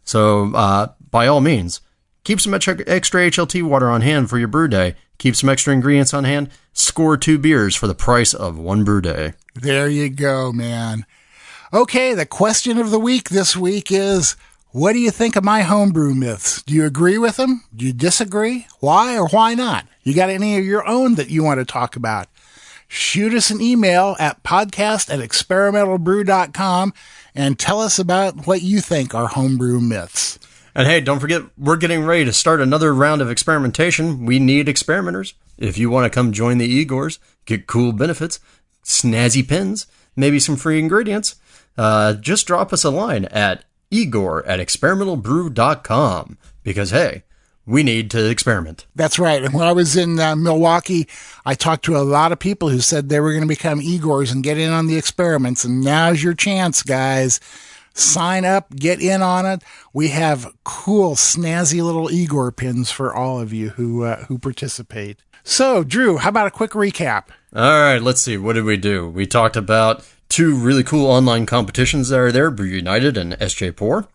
So by all means, keep some extra HLT water on hand for your brew day. Keep some extra ingredients on hand. Score 2 beers for the price of 1 brew day. There you go, man. Okay, the question of the week this week is, what do you think of my homebrew myths? Do you agree with them? Do you disagree? Why or why not? You got any of your own that you want to talk about? Shoot us an email at podcast@experimentalbrew.com and tell us about what you think are homebrew myths. And hey, don't forget, we're getting ready to start another round of experimentation. We need experimenters. If you want to come join the Igors, get cool benefits, snazzy pins, maybe some free ingredients, just drop us a line at igor@experimentalbrew.com, because hey, we need to experiment. That's right. And when I was in Milwaukee, I talked to a lot of people who said they were going to become Igors and get in on the experiments. And now's your chance, guys. Sign up, get in on it. We have cool, snazzy little Igor pins for all of you who participate. So, Drew, how about a quick recap? All right, let's see. What did we do? We talked about 2 really cool online competitions that are there, BrewUnited and SJPorr.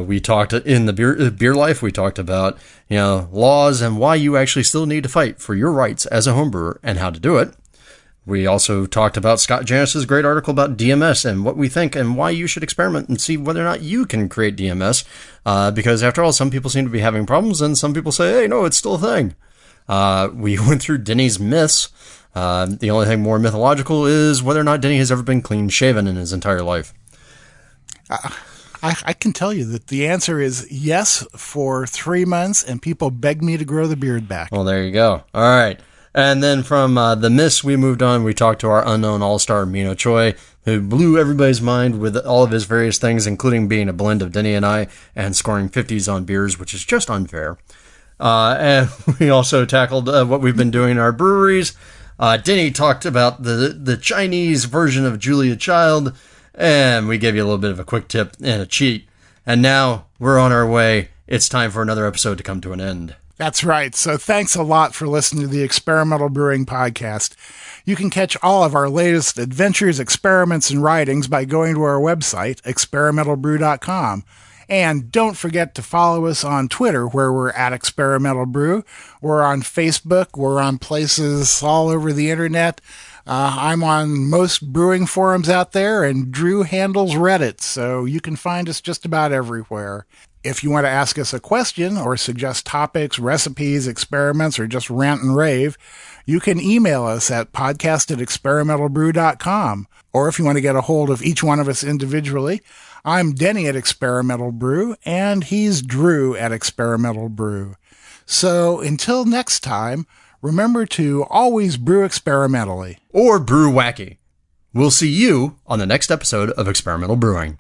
We talked in the beer life. We talked about, laws and why you actually still need to fight for your rights as a homebrewer and how to do it. We also talked about Scott Janish's great article about DMS and what we think and why you should experiment and see whether or not you can create DMS. Because after all, some people seem to be having problems and some people say, hey, no, it's still a thing. We went through Denny's myths. The only thing more mythological is whether or not Denny has ever been clean shaven in his entire life. I can tell you that the answer is yes for 3 months, and people begged me to grow the beard back. Well, there you go. All right. And then from the myths, we moved on. We talked to our unknown all-star, Mino Choi, who blew everybody's mind with all of his various things, including being a blend of Denny and I and scoring 50s on beers, which is just unfair. And we also tackled what we've been doing in our breweries. Denny talked about the Chinese version of Julia Child, and we gave you a little bit of a quick tip and a cheat. And now we're on our way. It's time for another episode to come to an end. That's right. So thanks a lot for listening to the Experimental Brewing Podcast. You can catch all of our latest adventures, experiments, and writings by going to our website, experimentalbrew.com. And don't forget to follow us on Twitter, where we're at Experimental Brew. We're on Facebook. We're on places all over the internet. I'm on most brewing forums out there, and Drew handles Reddit, so you can find us just about everywhere. If you want to ask us a question or suggest topics, recipes, experiments, or just rant and rave, you can email us at podcast@experimentalbrew.com. Or if you want to get a hold of each one of us individually, I'm Denny at Experimental Brew, and he's Drew at Experimental Brew. So until next time, remember to always brew experimentally. Or brew wacky. We'll see you on the next episode of Experimental Brewing.